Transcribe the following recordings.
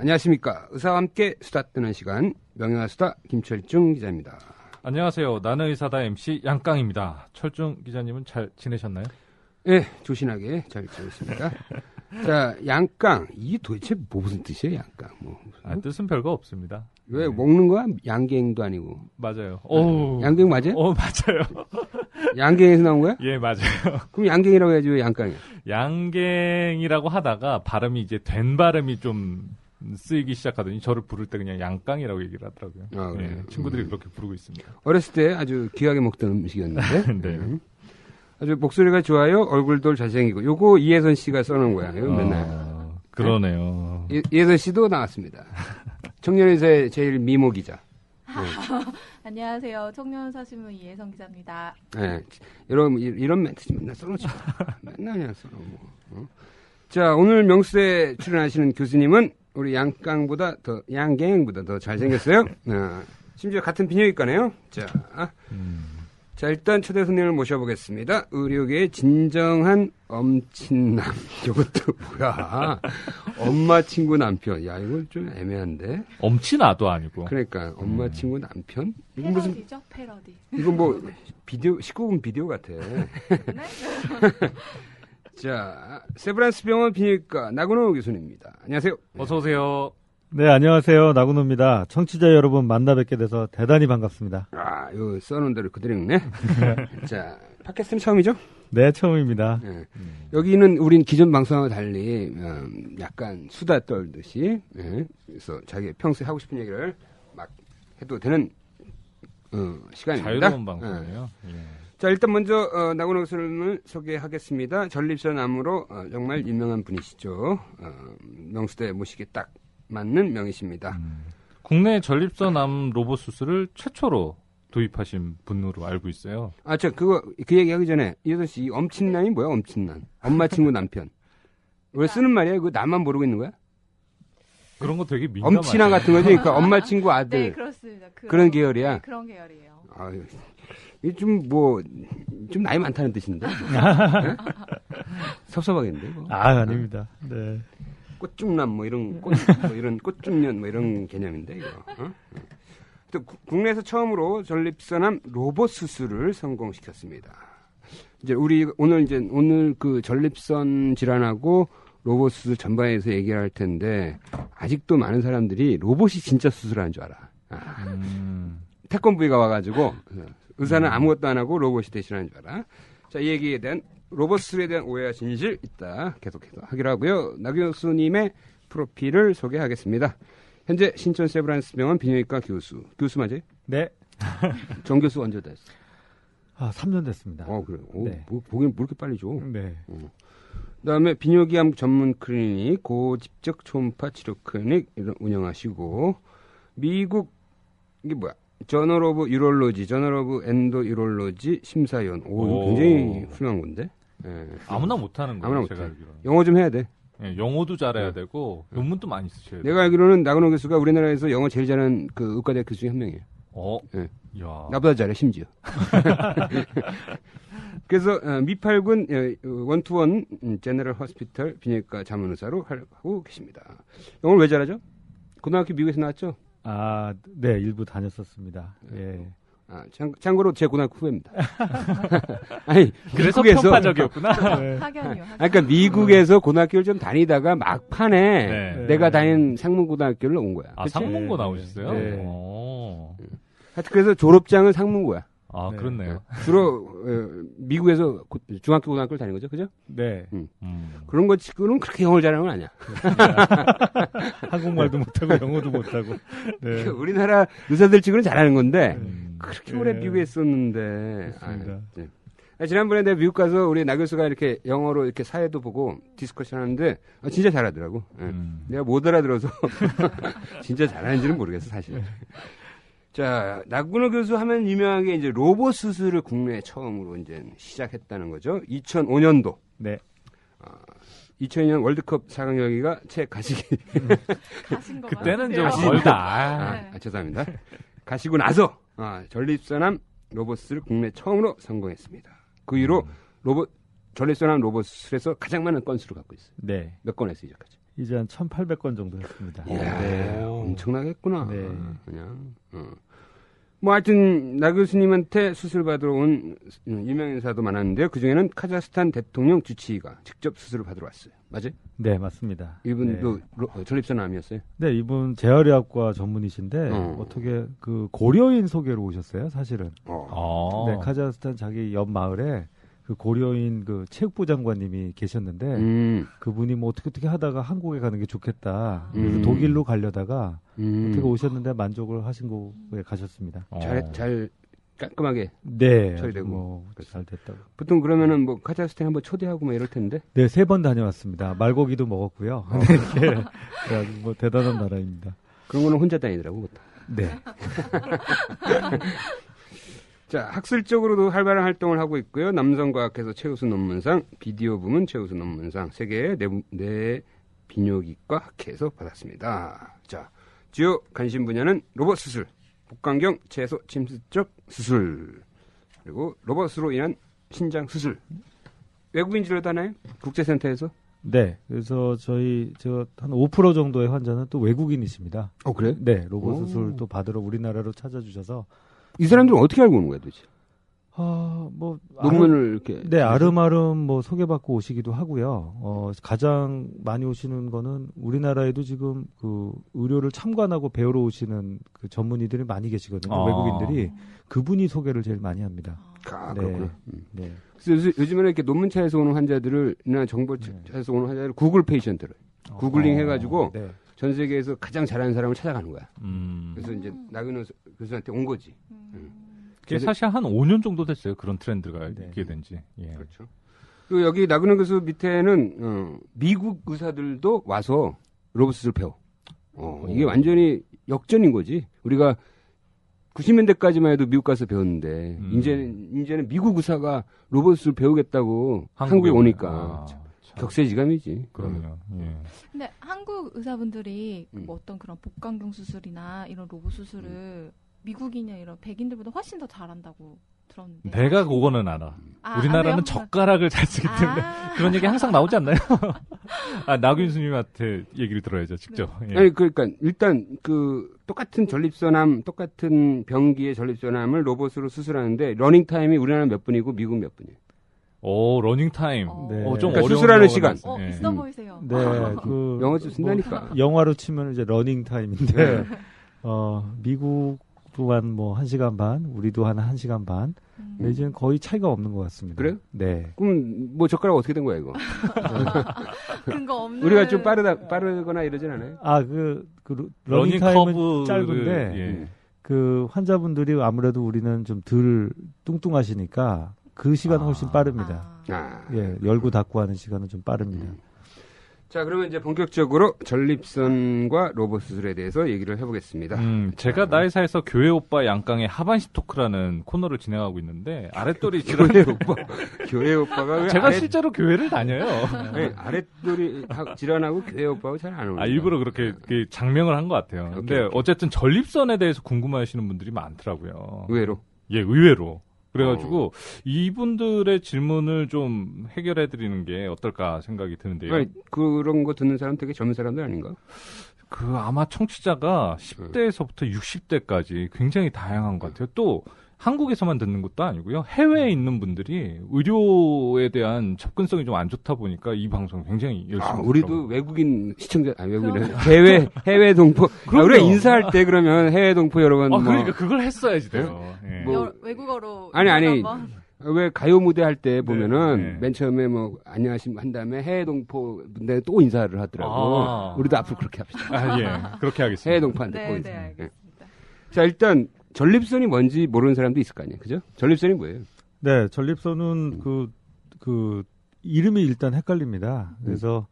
안녕하십니까. 의사와 함께 수다 뜨는 시간 명예와수다 김철중 기자입니다. 안녕하세요. 나는 의사다 MC 양깡입니다. 철중 기자님은 잘 지내셨나요? 네, 조신하게 잘 지냈습니다. 자, 양깡. 이게 도대체 무슨 뜻이에요, 양깡? 뜻은 별거 없습니다. 왜 먹는 거야? 양갱도 아니고. 맞아요. 양갱 맞아요? 맞아요. 양갱에서 나온 거야? 예, 맞아요. 그럼 양갱이라고 해야지 왜 양깡이야? 양갱이라고 하다가 발음이 이제 된 발음이 좀 쓰이기 시작하더니 저를 부를 때 그냥 양깡이라고 얘기를 하더라고요. 아, 그래요? 예, 친구들이 그렇게 부르고 있습니다. 어렸을 때 아주 귀하게 먹던 음식이었는데. 네. 아주 목소리가 좋아요. 얼굴도 잘생기고. 요거 이혜선 씨가 써놓은 거야. 이거 맨날. 그러네요. 이혜선 씨도 나왔습니다. 청년의사의 제일 미모 기자. 안녕하세요. 청년사신문 이혜성 기자입니다. 네. 이런 멘트 좀 맨날 써놓지 마. 맨날 그냥 써놓고. 자, 오늘 명수에 출연하시는 교수님은 우리 양갱보다 더 잘생겼어요. 심지어 같은 비뇨기과네요. 자, 일단 초대 손님을 모셔보겠습니다. 의료계의 진정한 엄친남. 이것도 뭐야. 엄마, 친구, 남편. 야, 이건 좀 애매한데. 엄친아도 아니고. 그러니까, 엄마, 친구, 남편? 이건 패러디죠, 패러디. 이건 뭐, 19금 비디오 같아. 네? 자, 세브란스 병원 비뇨기과 나군호 교수님입니다. 안녕하세요. 어서오세요. 네, 안녕하세요. 나군호입니다. 청취자 여러분 만나 뵙게 돼서 대단히 반갑습니다. 아, 요 써놓은 대로 그대로 읽네. 자, 팟캐스트는 처음이죠? 네, 처음입니다. 네. 여기는 우린 기존 방송과 달리 약간 수다 떨듯이 그래서 자기 평소에 하고 싶은 얘기를 막 해도 되는 시간입니다. 자유로운 방송이에요. 예. 자, 일단 먼저 나군호 교수님을 소개하겠습니다. 전립선암으로 정말 유명한 분이시죠. 명수대 모시기에 딱 맞는 명이십니다. 국내 전립선암 로봇 수술을 최초로 도입하신 분으로 알고 있어요. 아, 그 얘기하기 전에 이혜선 씨, 이 엄친남이 뭐야? 엄친남. 엄마, 친구, 남편. 왜 쓰는 말이야? 그거 나만 모르고 있는 거야? 그런 거 되게 민감하죠. 엄친남 같은 거죠? 그러니까 엄마, 친구, 아들. 네, 그렇습니다. 그런 계열이야? 네, 그런 계열이에요. 아유, 이게 좀 나이 많다는 뜻인데. 네? 섭섭하겠는데. 이거? 아닙니다. 네. 꽃중남 이런 꽃중년 이런 개념인데 이거. 또 국내에서 처음으로 전립선암 로봇 수술을 성공시켰습니다. 이제 오늘 그 전립선 질환하고 로봇 수술 전반에서 얘기를 할 텐데 아직도 많은 사람들이 로봇이 진짜 수술하는 줄 알아. 태권브이가 와가지고 의사는 아무것도 안 하고 로봇이 대신하는 줄 알아. 자, 이 얘기에 대한 로봇 수술에 대한 오해와 진실 이따 계속해서 하기로 하고요. 나 교수님의 프로필을 소개하겠습니다. 현재 신촌 세브란스 병원 비뇨기과 교수. 교수 맞아요? 네. 정 교수 언제 됐어? 3년 됐습니다. 그래요. 네. 보기는 뭐 이렇게 빨리 줘? 네. 그다음에 비뇨기암 전문 클리닉, 고집적 초음파 치료 클리닉 운영하시고 미국 이게 뭐야? 저널 오브 유럴로지, 저널 오브 엔도 유럴로지 심사위원. 이거 굉장히 훌륭한 건데. 네. 아무나 못하는 거예요. 아무나 제가 못해. 알기로는. 영어 좀 해야 돼. 예, 영어도 잘해야 되고 논문도 많이 쓰셔야 돼요. 내가 알기로는 나근호 교수가 우리나라에서 영어 제일 잘하는 그 의과대 교수 중에 한 명이에요. 네. 야. 나보다 잘해 심지어. 그래서 미팔군 원투원 제너럴 호스피털 비뇨기과 자문의사로 하고 계십니다. 영어를 왜 잘하죠? 고등학교 미국에서 나왔죠? 네, 일부 다녔었습니다. 예. 참고로 제 고등학교 후배입니다. 아니, 그래서 미국에서, 편파적이었구나. 네. 학연이요. 그러니까 미국에서 고등학교를 좀 다니다가 막판에 네. 내가 다닌 상문고등학교를 온 거야. 그치? 상문고 나오셨어요? 네. 하여튼 그래서 졸업장은 상문고야. 네. 그렇네요. 주로 미국에서 중학교 고등학교를 다닌 거죠, 그죠? 네. 그런 거 치고는 그렇게 영어를 잘하는 건 아니야. 한국말도 못하고 영어도 못하고. 네. 우리나라 의사들 치고는 잘하는 건데 그렇게 오래 네. 미국에 있었는데. 그렇습니다. 지난번에 내가 미국 가서 우리 나 교수가 이렇게 영어로 이렇게 사회도 보고 디스커션 하는데 진짜 잘하더라고. 내가 못 알아들어서 진짜 잘하는지는 모르겠어 사실. 자, 나군호 교수 하면 유명한 게 이제 로봇 수술을 국내에 처음으로 이제 시작했다는 거죠. 2005년도. 네. 2002년 월드컵 4강 열기가 채 가시기. 가신 거 그때는 좀 맞으세요? 멀다. 죄송합니다. 가시고 나서 전립선암 로봇을 국내 처음으로 성공했습니다. 그 이후로 전립선암 로봇 수술에서 가장 많은 건수를 갖고 있어요. 네. 몇 건 했어요, 이제까지? 이제 한 1,800건 정도 했습니다. 이야, 네. 엄청나겠구나. 네. 그냥. 뭐 하여튼 나 교수님한테 수술 받으러 온 유명 인사도 많았는데요. 그 중에는 카자흐스탄 대통령 주치의가 직접 수술을 받으러 왔어요. 맞아요? 네, 맞습니다. 이분도 전립선암이었어요. 네, 이분 재활의학과 전문의신데 어떻게 그 고려인 소개로 오셨어요, 사실은. 네, 카자흐스탄 자기 옆 마을에 그 고려인 그 체육부 장관님이 계셨는데 그분이 뭐 어떻게 하다가 한국에 가는 게 좋겠다. 그래서 독일로 가려다가 어떻게 오셨는데 만족을 하신 곳에 가셨습니다. 잘 깔끔하게 네, 처리되고 뭐 잘 됐다고. 보통 그러면은 뭐 카자흐스탄 한번 초대하고 뭐 이럴 텐데. 네, 3번 다녀왔습니다. 말고기도 먹었고요. 네, 뭐 대단한 나라입니다. 그런 거는 혼자 다니더라고. 보통. 네. 자, 학술적으로도 활발한 활동을 하고 있고요. 남성과학회에서 최우수 논문상, 비디오 부문 최우수 논문상, 세계의 뇌비뇨기과 학회에서 받았습니다. 자, 주요 관심 분야는 로봇 수술, 복강경 채소 침습적 수술, 그리고 로봇으로 인한 신장 수술. 외국인 진료도 하나요? 국제센터에서? 네, 그래서 저 한 5% 정도의 환자는 또 외국인이십니다. 그래요? 네, 로봇 수술 또 받으러 우리나라로 찾아주셔서. 이 사람들은 어떻게 알고 오는 거야, 도대체? 뭐 논문을 이렇게. 네, 아름아름 뭐 소개받고 오시기도 하고요. 가장 많이 오시는 거는 우리나라에도 지금 그 의료를 참관하고 배우러 오시는 그 전문의들이 많이 계시거든요. 외국인들이. 그분이 소개를 제일 많이 합니다. 그렇구나. 네. 그래서 요즘에는 이렇게 논문차에서 오는 환자들이나 정보차에서 오는 환자들을 구글 페이션트를 구글링 해가지고 네. 전 세계에서 가장 잘하는 사람을 찾아가는 거야. 그래서 이제 나균호 교수한테 온 거지. 그게 사실 한 5년 정도 됐어요. 그런 트렌드가 네. 있게 된지. 예. 그렇죠. 그리고 여기 나균호 교수 밑에는 미국 의사들도 와서 로봇 수술 배워. 이게 완전히 역전인 거지. 우리가 90년대까지만 해도 미국 가서 배웠는데 이제는 미국 의사가 로봇 수술 배우겠다고 한국에 오니까 격세지감이지. 그럼요. 예. 근데 한국 의사분들이 뭐 어떤 그런 복강경 수술이나 이런 로봇 수술을 미국인이나 이런 백인들보다 훨씬 더 잘한다고 들었는데. 내가 그거는 알아. 우리나라는 젓가락을 잘 쓰기 때문에 그런 얘기 항상 나오지 않나요? 나 교수님한테 얘기를 들어야죠, 직접. 예. 아니 그러니까 일단 그 똑같은 전립선암, 똑같은 병기의 전립선암을 로봇으로 수술하는데 러닝 타임이 우리나라 몇 분이고 미국 몇 분이에요? 러닝 타임. 네. 좀 그러니까 어려운 수술하는 시간. 예. 있어 보이세요. 네, 그 영어 좀 쓴다니까. 영화로 치면 이제 러닝 타임인데 미국 또한 뭐 1시간 반, 우리도 한 1시간 반. 이제는 거의 차이가 없는 것 같습니다. 그래요? 네. 그럼 뭐 젓가락 어떻게 된 거야 이거? 근거 없는. 우리가 좀 빠르거나 이러진 않아요? 그 러닝 타임은 커브를, 짧은데 예. 그 환자분들이 아무래도 우리는 좀 덜 뚱뚱하시니까 그 시간은 훨씬 빠릅니다. 예, 열고 닫고 하는 시간은 좀 빠릅니다. 자, 그러면 이제 본격적으로 전립선과 로봇 수술에 대해서 얘기를 해보겠습니다. 제가 나이사에서 교회 오빠 양강의 하반신 토크라는 코너를 진행하고 있는데 아랫돌이 교회 오빠가 왜 제가 실제로 교회를 다녀요. 네, 아랫돌이 질환하고 교회 오빠하고 잘 안 어울려요. 일부러 그렇게 장명을 한 것 같아요. 근데 어쨌든 전립선에 대해서 궁금해하시는 분들이 많더라고요. 의외로. 예, 의외로. 그래가지고 이분들의 질문을 좀 해결해드리는 게 어떨까 생각이 드는데요. 아니, 그런 거 듣는 사람 되게 젊은 사람들 아닌가? 아마 청취자가 10대에서부터 60대까지 굉장히 다양한 것 같아요. 또 한국에서만 듣는 것도 아니고요. 해외에 있는 분들이 의료에 대한 접근성이 좀 안 좋다 보니까 이 방송 굉장히 열심히 우리도 듣더라고요. 외국인 시청자, 외국인은 해외 동포. 우리가 인사할 때 그러면 해외 동포 여러분. 그러니까 그걸 했어야지 돼요. 예. 외국어로. 아니. 왜 가요 무대 할 때 보면은 네. 맨 처음에 뭐 안녕하십니까 한 다음에 해외 동포 분들 또 인사를 하더라고. 우리도 앞으로 그렇게 합시다. 예. 그렇게 하겠습니다. 해외 동포한테 꼭 네, 인사. 알겠습니다. 자, 일단 전립선이 뭔지 모르는 사람도 있을 거 아니에요. 그죠? 전립선이 뭐예요? 네, 전립선은 그 이름이 일단 헷갈립니다. 그래서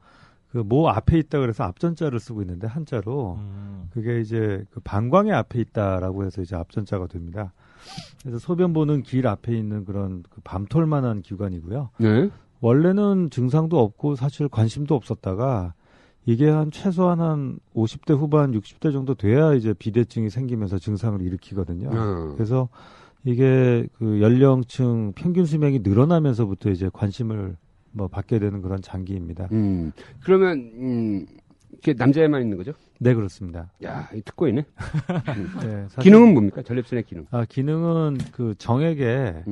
그 뭐 앞에 있다 그래서 앞전자를 쓰고 있는데 한자로 그게 이제 그 방광의 앞에 있다라고 해서 이제 앞전자가 됩니다. 그래서 소변 보는 길 앞에 있는 그런 그 밤톨만한 기관이고요. 네. 원래는 증상도 없고 사실 관심도 없었다가 이게 최소한 한 50대 후반, 60대 정도 돼야 이제 비대증이 생기면서 증상을 일으키거든요. 그래서 이게 그 연령층 평균 수명이 늘어나면서부터 이제 관심을 받게 되는 그런 장기입니다. 그러면 이게 남자에만 있는 거죠? 네, 그렇습니다. 야, 이 특권이네. 네, 기능은 뭡니까? 전립선의 기능. 기능은 그 정액에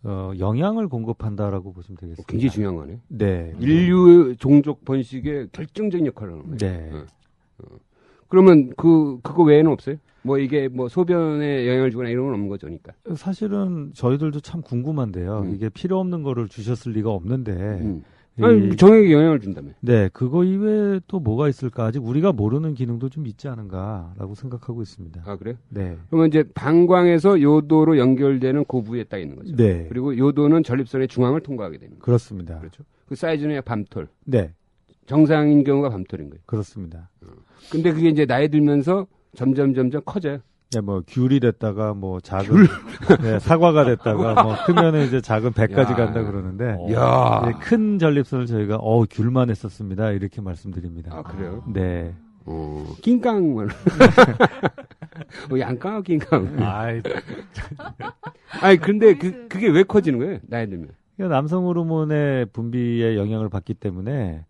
영양을 공급한다라고 보시면 되겠습니다. 굉장히 중요한 거네. 네. 인류 종족 번식에 결정적인 역할을 하는 거예요. 네. 그러면 그거 외에는 없어요? 뭐 이게 뭐 소변에 영향을 주거나 이런 건 없는 거죠, 그러니까. 사실은 저희들도 참 궁금한데요. 이게 필요 없는 거를 주셨을 리가 없는데. 아니, 정액에 영향을 준다며. 네, 그거 이외에 또 뭐가 있을까? 아직 우리가 모르는 기능도 좀 있지 않은가라고 생각하고 있습니다. 아, 그래요? 네. 그러면 이제 방광에서 요도로 연결되는 그 부위에 딱 있는 거죠. 네. 그리고 요도는 전립선의 중앙을 통과하게 되는 거죠. 그렇습니다. 그렇죠. 그 사이즈는 밤톨. 네. 정상인 경우가 밤톨인 거예요. 그렇습니다. 근데 그게 이제 나이 들면서 점점 커져요. 네, 뭐 귤이 됐다가 뭐 작은 네, 사과가 됐다가 뭐 크면은 이제 작은 배까지 간다 그러는데 야. 큰 전립선을 저희가 귤만 했었습니다 이렇게 말씀드립니다. 아, 그래요? 네. 낑깡 양깡 낑깡. 아니 근데 그게 왜 커지는 거예요? 나이 들면. 그러니까 남성 호르몬의 분비에 영향을 받기 때문에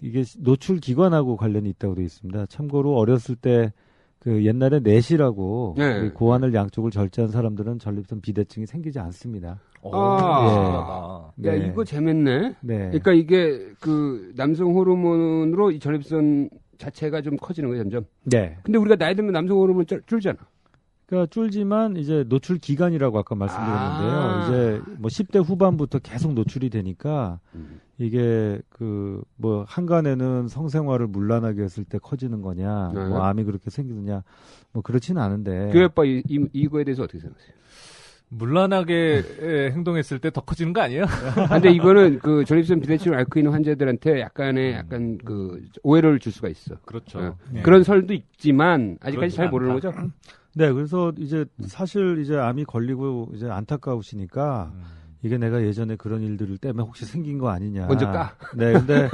이게 노출 기관하고 관련이 있다고 되어 있습니다. 참고로 어렸을 때 그 옛날에 넷이라고 그 고환을 양쪽을 절제한 사람들은 전립선 비대증이 생기지 않습니다. 야, 이거 재밌네. 네. 그러니까 이게 그 남성 호르몬으로 이 전립선 자체가 좀 커지는 거예요, 점점. 네. 근데 우리가 나이 들면 남성 호르몬 줄잖아. 그러니까 줄지만 이제 노출 기간이라고 아까 말씀드렸는데요. 이제 뭐 10대 후반부터 계속 노출이 되니까 이게 그 뭐 한간에는 성생활을 문란하게 했을 때 커지는 거냐, 뭐 암이 그렇게 생기느냐, 뭐 그렇지는 않은데. 교회빠 이거에 대해서 어떻게 생각하세요? 문란하게 행동했을 때 더 커지는 거 아니에요? 근데 이거는 그 전립선 비대증을 앓고 있는 환자들한테 약간 그 오해를 줄 수가 있어. 그렇죠. 네. 그런 설도 있지만 아직까지 잘 모르는 거죠. 네, 그래서 이제 사실 이제 암이 걸리고 이제 안타까우시니까 이게 내가 예전에 그런 일들 때문에 혹시 생긴 거 아니냐. 먼저 까. 네, 근데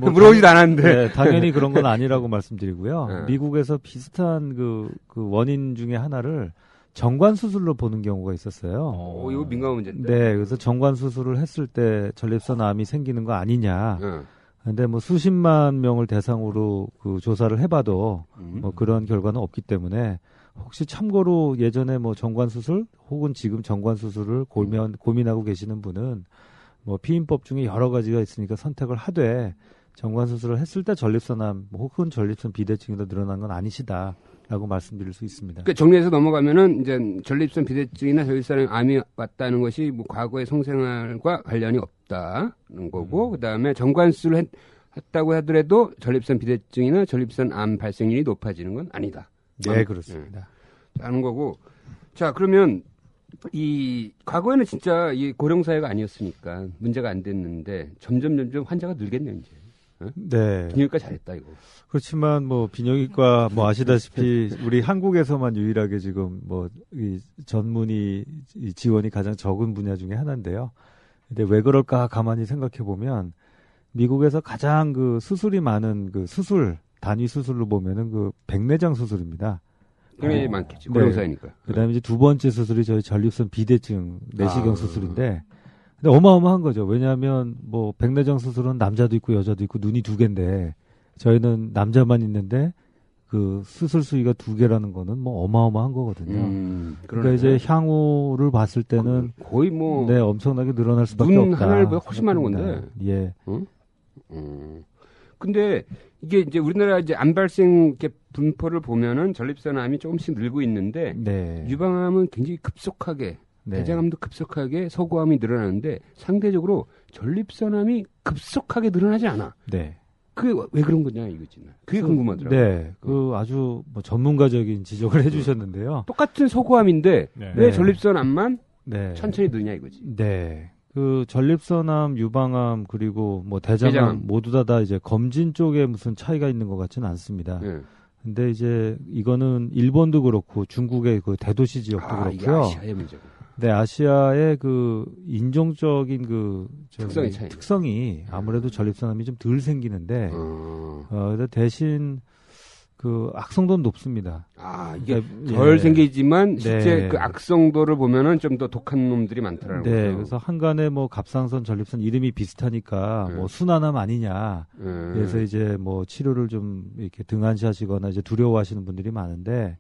뭐 물어보지도 않았는데. 네, 당연히 그런 건 아니라고 말씀드리고요. 미국에서 비슷한 그 원인 중에 하나를 정관 수술로 보는 경우가 있었어요. 이거 민감한 문제인데. 네, 그래서 정관 수술을 했을 때 전립선 암이 생기는 거 아니냐. 근데 뭐 수십만 명을 대상으로 그 조사를 해봐도 뭐 그런 결과는 없기 때문에 혹시 참고로 예전에 뭐 정관 수술 혹은 지금 정관 수술을 고민하고 계시는 분은 뭐 피임법 중에 여러 가지가 있으니까 선택을 하되 정관 수술을 했을 때 전립선암 혹은 전립선 비대증이 더 늘어난 건 아니시다라고 말씀드릴 수 있습니다. 그러니까 정리해서 넘어가면은 이제 전립선 비대증이나 전립선 암이 왔다는 것이 뭐 과거의 성생활과 관련이 없다는 거고 그다음에 정관 수술을 했다고 하더라도 전립선 비대증이나 전립선 암 발생률이 높아지는 건 아니다. 네, 그렇습니다. 하는 거고. 자, 그러면 이 과거에는 진짜 이 고령 사회가 아니었으니까 문제가 안 됐는데 점점 환자가 늘겠네요, 이제. 네. 비뇨기과 잘했다 이거. 그렇지만 뭐 비뇨기과 뭐 아시다시피 우리 한국에서만 유일하게 지금 뭐 이 전문의 지원이 가장 적은 분야 중에 하나인데요. 근데 왜 그럴까 가만히 생각해 보면 미국에서 가장 그 수술이 많은 그 단위 수술로 보면은 그 백내장 수술입니다. 그게 많겠지. 고령사회니까. 그다음에 이제 두 번째 수술이 저희 전립선 비대증 내시경 수술인데, 근데 어마어마한 거죠. 왜냐하면 뭐 백내장 수술은 남자도 있고 여자도 있고 눈이 두 개인데 저희는 남자만 있는데 그 수술 수위가 2개라는 거는 뭐 어마어마한 거거든요. 그러니까 이제 향후를 봤을 때는 거의 뭐 네, 엄청나게 늘어날 수밖에 눈 없다. 하나보다 훨씬 많은 건데. 예. 근데 이게 이제 우리나라 이제 암 발생 이렇게 분포를 보면은 전립선암이 조금씩 늘고 있는데 네. 유방암은 굉장히 급속하게 대장암도 급속하게 서구암이 늘어나는데 상대적으로 전립선암이 급속하게 늘어나지 않아. 네. 그게 왜 그런 거냐 이거지. 그게 궁금하더라고요. 네. 그 아주 뭐 전문가적인 지적을 해주셨는데요. 똑같은 서구암인데 왜 전립선암만 천천히 느냐 이거지. 네. 그 전립선암, 유방암 그리고 뭐 대장암 모두 다 이제 검진 쪽에 무슨 차이가 있는 것 같지는 않습니다. 근데 이제 이거는 일본도 그렇고 중국의 그 대도시 지역도 그렇고요. 이게 아시아의 문제고. 네, 아시아의 그 인종적인 그 특성이 아무래도 전립선암이 좀 덜 생기는데, 대신 그 악성도는 높습니다. 아, 이게 덜 생기지만 실제 그 악성도를 보면은 좀 더 독한 놈들이 많더라고요. 네, 그래서 한간에 뭐 갑상선, 전립선 이름이 비슷하니까 뭐 순환암 아니냐. 그래서 이제 뭐 치료를 좀 이렇게 등한시하시거나 이제 두려워하시는 분들이 많은데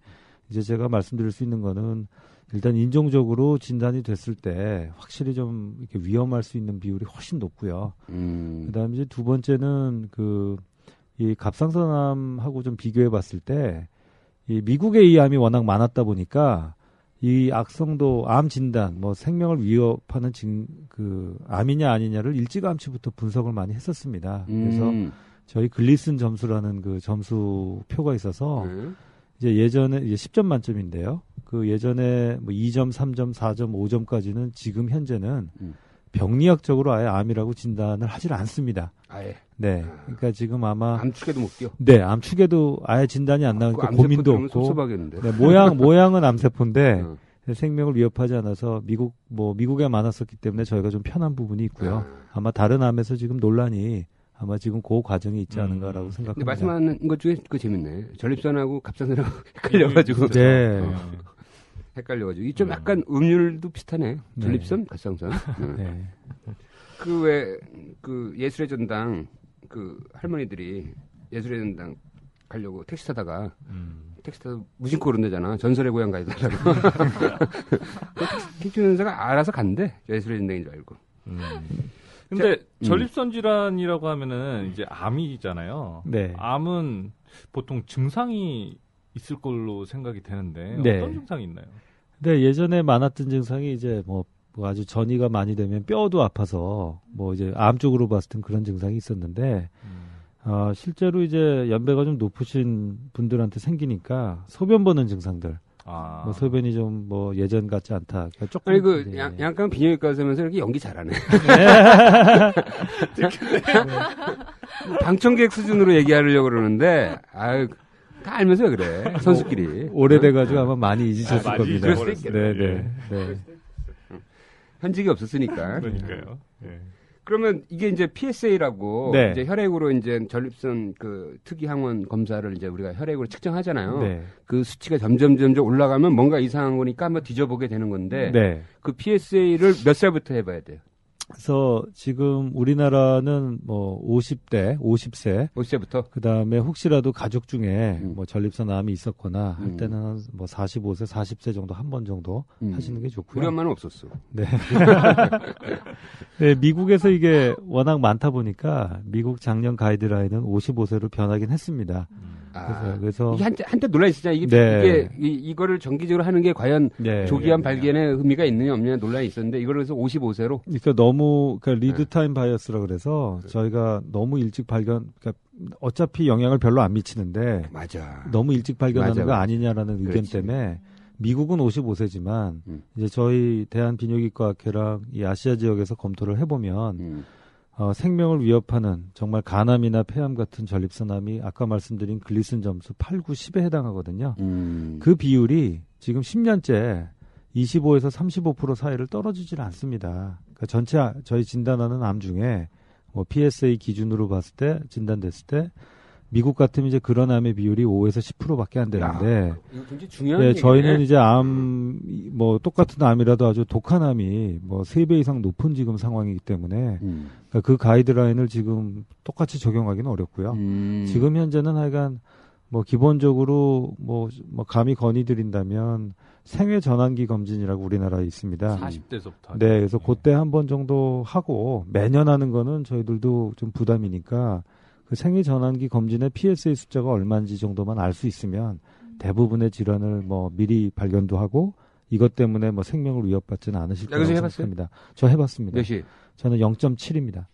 이제 제가 말씀드릴 수 있는 거는 일단 인종적으로 진단이 됐을 때 확실히 좀 이렇게 위험할 수 있는 비율이 훨씬 높고요. 그다음에 이제 두 번째는 이 갑상선암하고 좀 비교해 봤을 때, 이 미국의 이 암이 워낙 많았다 보니까, 이 악성도 암 진단, 뭐 생명을 위협하는 암이냐 아니냐를 일찌감치부터 분석을 많이 했었습니다. 그래서 저희 글리슨 점수라는 그 점수표가 있어서, 이제 예전에 이제 10점 만점인데요. 그 예전에 뭐 2점, 3점, 4점, 5점까지는 지금 현재는 병리학적으로 아예 암이라고 진단을 하질 않습니다. 아예. 네. 그러니까 지금 아마 암축에도 못 뛰어. 네, 암축에도 아예 진단이 안 나오니까 고민도 없고. 섭섭하겠는데. 네, 모양은 암세포인데 생명을 위협하지 않아서 미국에 많았었기 때문에 저희가 좀 편한 부분이 있고요. 아마 다른 암에서 지금 논란이 아마 지금 그 과정이 있지 않은가라고 생각합니다. 근데 말씀하는 것 중에 그거 재밌네. 전립선하고 갑상선하고 헷갈려가지고. 네. 헷갈려가지고. 이 좀 약간 음률도 비슷하네. 전립선, 갑상선. 네. 그 예술의 전당 그 할머니들이 예술의 전당 가려고 택시 타다가 택시 타다 무심코 그런다잖아. 전설의 고향 가야 된다고. 택시 운전사가 알아서 간대. 예술의 전당인 줄 알고. 근데 전립선 질환이라고 하면은 이제 암이잖아요. 네. 암은 보통 증상이 있을 걸로 생각이 되는데 어떤 증상이 있나요? 네, 예전에 많았던 증상이 이제 뭐 아주 전이가 많이 되면 뼈도 아파서 뭐 이제 암 쪽으로 봤을 땐 그런 증상이 있었는데 실제로 이제 연배가 좀 높으신 분들한테 생기니까 소변 보는 증상들. 뭐 소변이 좀 뭐 예전 같지 않다. 그러니까 조금 아니 그 약간 비뇨기과 가면서 이렇게 연기 잘하네. 방청객 수준으로 얘기하려고 그러는데 아유 다 알면서 왜 그래 선수끼리. 오래돼가지고 아마 많이 잊으셨을 겁니다. 네. 현직이 없었으니까. 그러니까요. 네. 그러면 이게 이제 PSA라고 이제 혈액으로 이제 전립선 그 특이 항원 검사를 이제 우리가 혈액으로 측정하잖아요. 그 수치가 점점 올라가면 뭔가 이상한 거니까 한번 뒤져보게 되는 건데 그 PSA를 몇 살부터 해봐야 돼요? 그래서 지금 우리나라는 뭐 50세부터 그다음에 혹시라도 가족 중에 뭐 전립선 암이 있었거나 할 때는 뭐 45세, 40세 정도 한 번 정도 하시는 게 좋고요. 우리 엄마는 없었어. 네. 네, 미국에서 이게 워낙 많다 보니까 미국 작년 가이드라인은 55세로 변하긴 했습니다. 그래서 이게 한때 논란이 있었잖아요. 이게 이거를 정기적으로 하는 게 과연 조기암 발견에 의미가 있느냐 없느냐 논란이 있었는데 이걸 그래서 55세로. 그러니까 리드 타임 바이어스라 그래서 저희가 너무 일찍 그러니까 어차피 영향을 별로 안 미치는데 너무 일찍 발견하는 거 아니냐라는 의견 때문에 미국은 55세지만 이제 저희 대한비뇨기과학회랑 이 아시아 지역에서 검토를 해보면 생명을 위협하는 정말 간암이나 폐암 같은 전립선암이 아까 말씀드린 글리슨 점수 8, 9, 10에 해당하거든요. 그 비율이 지금 10년째 25에서 35% 사이를 떨어지질 않습니다. 그러니까 전체 저희 진단하는 암 중에 뭐 PSA 기준으로 봤을 때 진단됐을 때 미국 같으면 이제 그런 암의 비율이 5에서 10%밖에 안 되는데 이거 굉장히 중요한 저희는 이제 뭐 똑같은 암이라도 아주 독한 암이 뭐 3배 이상 높은 지금 상황이기 때문에 그러니까 그 가이드라인을 지금 똑같이 적용하기는 어렵고요. 지금 현재는 하여간 뭐 기본적으로 뭐 감히 건의드린다면 생회 전환기 검진이라고 우리나라에 있습니다. 40대서부터. 네, 그래서 그때 한 번 정도 하고 매년 하는 거는 저희들도 좀 부담이니까 그 생회 전환기 검진의 PSA 숫자가 얼마인지 정도만 알 수 있으면 대부분의 질환을 뭐 미리 발견도 하고 이것 때문에 뭐 생명을 위협받지는 않으실 거라고 생각합니다. 저 해봤습니다. 몇이? 저는 0.7입니다.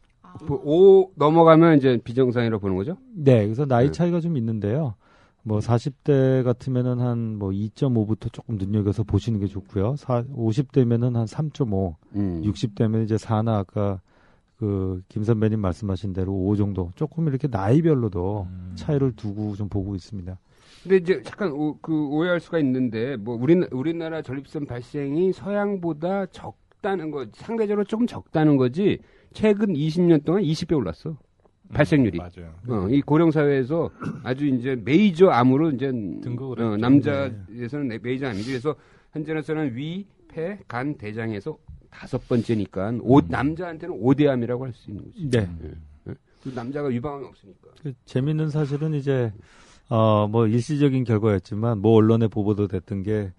5 넘어가면 이제 비정상이라고 보는 거죠? 네, 그래서 나이 차이가 좀 있는데요. 뭐 40대 같으면은 한 뭐 2.5부터 조금 눈여겨서 보시는 게 좋고요. 50대면은 한 3.5, 60대면 이제 4나 아까 그 김 선배님 말씀하신 대로 5 정도 조금 이렇게 나이별로도 차이를 두고 좀 보고 있습니다. 근데 이제 잠깐 오해할 수가 있는데 뭐 우리나라 전립선 발생이 서양보다 적다는 거 상대적으로 조금 적다는 거지 최근 20년 동안 20배 올랐어. 발생률이. 맞아요. 이 고령 사회에서 아주 이제 메이저 암으로 이제 등극을 남자에서는 메이저 암이죠. 그래서 현재로서는 위, 폐, 간, 대장에서 5번째니까 남자한테는 5대암이라고 할 수 있는 거죠. 네. 남자가 유방암이 없으니까. 재밌는 사실은 이제 뭐 일시적인 결과였지만 뭐 언론에 보도도 됐던 게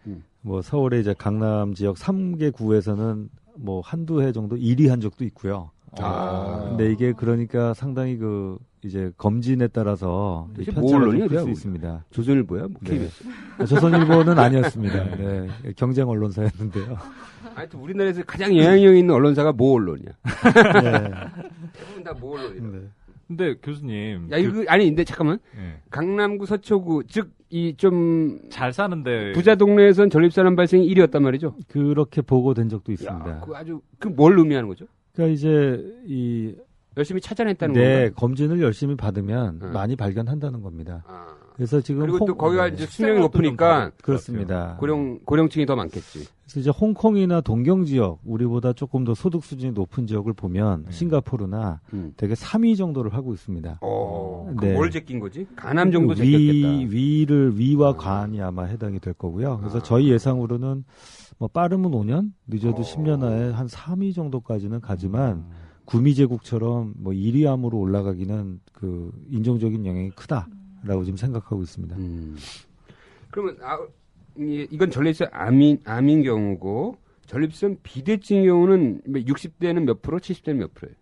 뭐 서울의 이제 강남 지역 3개 구에서는 뭐 한두 해 정도 1위 한 적도 있고요. 근데 이게 그러니까 상당히 그 이제 검진에 따라서 뭐 언론이야? 클 수 있습니다. 조선일보야? 뭐 KBS? 네. 조선일보는 아니었습니다. 네. 경쟁 언론사였는데요. 하여튼 우리나라에서 가장 영향력 있는 언론사가 모 언론이야. 네. 대부분 다 모 언론이야. 네. 근데 교수님, 야 이거 아니 근데 잠깐만. 네. 강남구 서초구 즉 이 좀 잘 사는데 부자 동네에선 전립선암 발생이 1위였단 말이죠. 그렇게 보고된 적도 있습니다. 야, 그 아주 뭘 의미하는 거죠? 그러니까 이제 이 열심히 찾아냈다는 네, 건가요? 검진을 열심히 받으면 많이 발견한다는 겁니다. 그래서 지금 그리고 또 거기가 이제 수명이 높으니까 그렇습니다. 고령층이 더 많겠지. 그래서 이제 홍콩이나 동경 지역, 우리보다 조금 더 소득 수준이 높은 지역을 보면 싱가포르나 되게 3위 정도를 하고 있습니다. 네. 뭘 제낀 거지? 간암 정도 제꼈겠다. 위와 간이 아마 해당이 될 거고요. 그래서 저희 예상으로는 뭐 빠르면 5년, 늦어도 10년 안에 한 3위 정도까지는 가지만 구미제국처럼 뭐 1위암으로 올라가기는 그 인종적인 영향이 크다라고 지금 생각하고 있습니다. 그러면 이건 전립선 암인 경우고 전립선 비대증의 경우는 60대는 몇 프로, 70대는 몇 프로예요?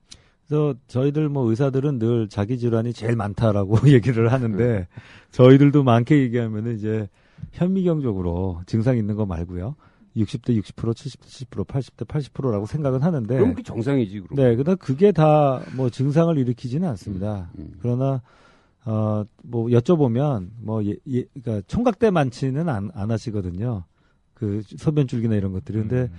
그래서 저희들 뭐 의사들은 늘 자기 질환이 제일 많다라고 얘기를 하는데 저희들도 많게 얘기하면은 이제 현미경적으로 증상 있는 거 말고요. 60대 60%, 70대 70%, 80대 80%라고 생각은 하는데. 그럼 그게 정상이지, 그럼. 네, 그러나 그게 다 뭐 증상을 일으키지는 않습니다. 그러나 뭐 여쭤보면 뭐 그러니까 총각대 많지는 안 하시거든요. 그 소변줄기나 이런 것들이. 근데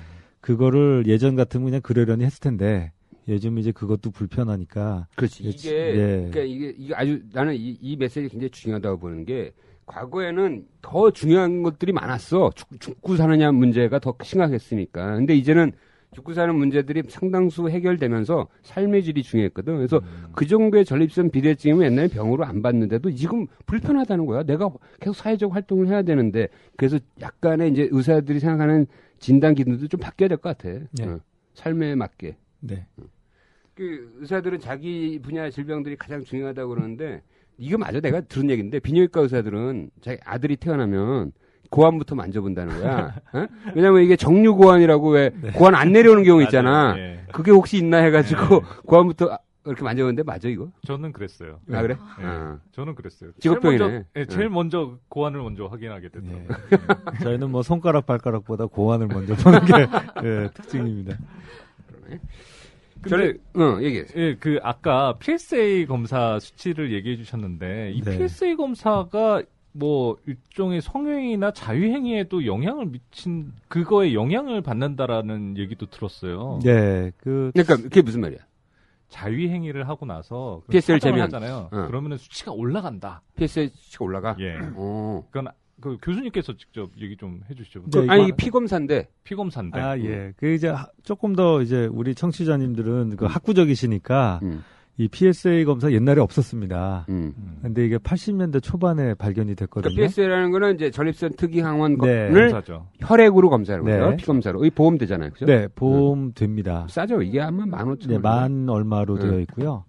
그거를 예전 같으면 그냥 그러려니 했을 텐데 요즘 이제 그것도 불편하니까. 그렇지. 그러니까 이게 아주 나는 이 메시지 굉장히 중요하다고 보는 게 과거에는 더 중요한 것들이 많았어. 죽고 사느냐 문제가 더 심각했으니까. 근데 이제는 죽고 사는 문제들이 상당수 해결되면서 삶의 질이 중요했거든. 그래서 그 정도의 전립선 비대증이면 옛날에 병으로 안 봤는데도 지금 불편하다는 거야. 내가 계속 사회적 활동을 해야 되는데 그래서 약간의 이제 의사들이 생각하는 진단 기준도 좀 바뀌어야 될 것 같아. 네. 삶에 맞게. 네. 그 의사들은 자기 분야 질병들이 가장 중요하다고 그러는데 이거 맞아. 내가 들은 얘기인데 비뇨기과 의사들은 자기 아들이 태어나면 고환부터 만져본다는 거야. 어? 왜냐면 이게 정류고환이라고 왜 고환 안 내려오는 경우 있잖아. 네. 그게 혹시 있나 해가지고 고환부터 이렇게 만져보는데 맞아 이거? 저는 그랬어요. 아 그래? 네. 저는 그랬어요. 직업병이네. 제일 먼저 고환을 먼저 확인하게 됐더라고요. 네. 저희는 뭐 손가락 발가락보다 고환을 먼저 보는 게 특징입니다. 그러네. 근데 얘기해. 예, 그 아까 PSA 검사 수치를 얘기해 주셨는데 이 PSA 검사가 뭐 일종의 성행위나 자유행위에도 영향을 미친 그거에 영향을 받는다라는 얘기도 들었어요. 네, 그러니까 그게 무슨 말이야? 자위행위를 하고 나서 PSA를 재면 하잖아요. 그러면은 수치가 올라간다. PSA 수치가 올라가. 예. 그건 그 교수님께서 직접 얘기 좀 해주시죠. 아니 이게 피검사인데. 피검사인데. 아 예. 그 이제 조금 더 이제 우리 청취자님들은 그 학구적이시니까 이 PSA 검사 옛날에 없었습니다. 근데 이게 80년대 초반에 발견이 됐거든요. 그러니까 PSA라는 거는 이제 전립선 특이 항원을 검사죠. 혈액으로 검사하는 거죠. 네. 피검사로. 이 보험 되잖아요. 그죠? 네, 보험 됩니다. 싸죠. 이게 아마 15,000원. 네, 만 얼마로 되어 있고요.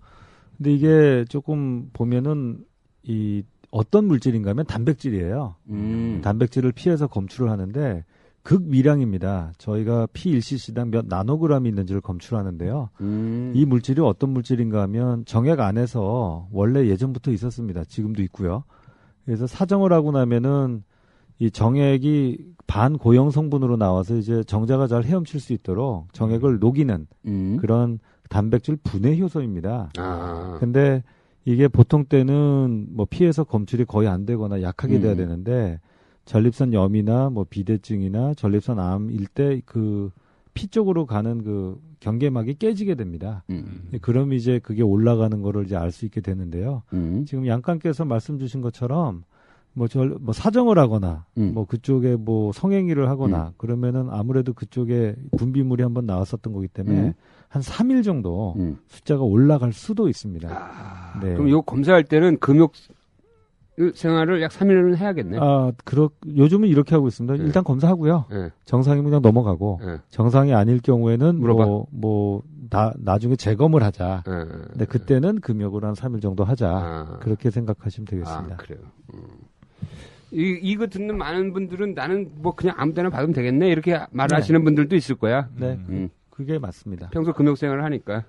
근데 이게 조금 보면은 이 어떤 물질인가 하면 단백질이에요. 단백질을 피해서 검출을 하는데 극미량입니다. 저희가 P1cc당 몇 나노그램이 있는지를 검출하는데요. 이 물질이 어떤 물질인가 하면 정액 안에서 원래 예전부터 있었습니다. 지금도 있고요. 그래서 사정을 하고 나면은 이 정액이 반고형 성분으로 나와서 이제 정자가 잘 헤엄칠 수 있도록 정액을 녹이는 그런 단백질 분해 효소입니다. 근데 이게 보통 때는 뭐 피해서 검출이 거의 안 되거나 약하게 돼야 되는데 전립선 염이나 뭐 비대증이나 전립선 암일 때 그 피 쪽으로 가는 그 경계막이 깨지게 됩니다. 그럼 이제 그게 올라가는 거를 이제 알 수 있게 되는데요. 지금 양강께서 말씀 주신 것처럼 뭐 사정을 하거나 뭐 그쪽에 뭐 성행위를 하거나 그러면은 아무래도 그쪽에 분비물이 한번 나왔었던 거기 때문에 한 3일 정도 숫자가 올라갈 수도 있습니다. 네. 그럼 요 검사할 때는 금욕 생활을 약 3일은 해야겠네. 요즘은 이렇게 하고 있습니다. 네. 일단 검사하고요. 네. 정상이면 그냥 넘어가고, 네. 정상이 아닐 경우에는 물어봐. 나중에 재검을 하자. 근데 그때는 금욕을 한 3일 정도 하자. 그렇게 생각하시면 되겠습니다. 그래요. 이거 듣는 많은 분들은 나는 뭐 그냥 아무 데나 받으면 되겠네. 이렇게 말하시는 분들도 있을 거야. 네. 그게 맞습니다. 평소 금욕 생활을 하니까.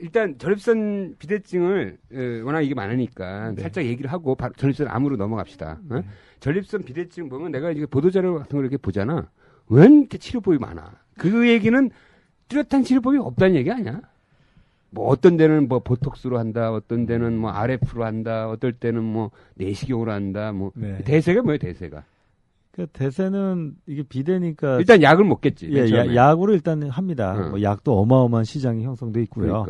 일단 전립선 비대증을 워낙 이게 많으니까 살짝 얘기를 하고 바로 전립선 암으로 넘어갑시다. 전립선 비대증 보면 내가 이제 보도자료 같은 걸 이렇게 보잖아. 왜 이렇게 치료법이 많아? 그 얘기는 뚜렷한 치료법이 없다는 얘기 아니야? 뭐 어떤 데는 뭐 보톡스로 한다, 어떤 데는 뭐 RF로 한다, 어떨 때는 뭐 내시경으로 한다, 뭐 대세가 뭐예요, 대세가? 대세는 이게 비대니까 일단 약을 먹겠지. 약으로 일단 합니다. 뭐 약도 어마어마한 시장이 형성돼 있고요.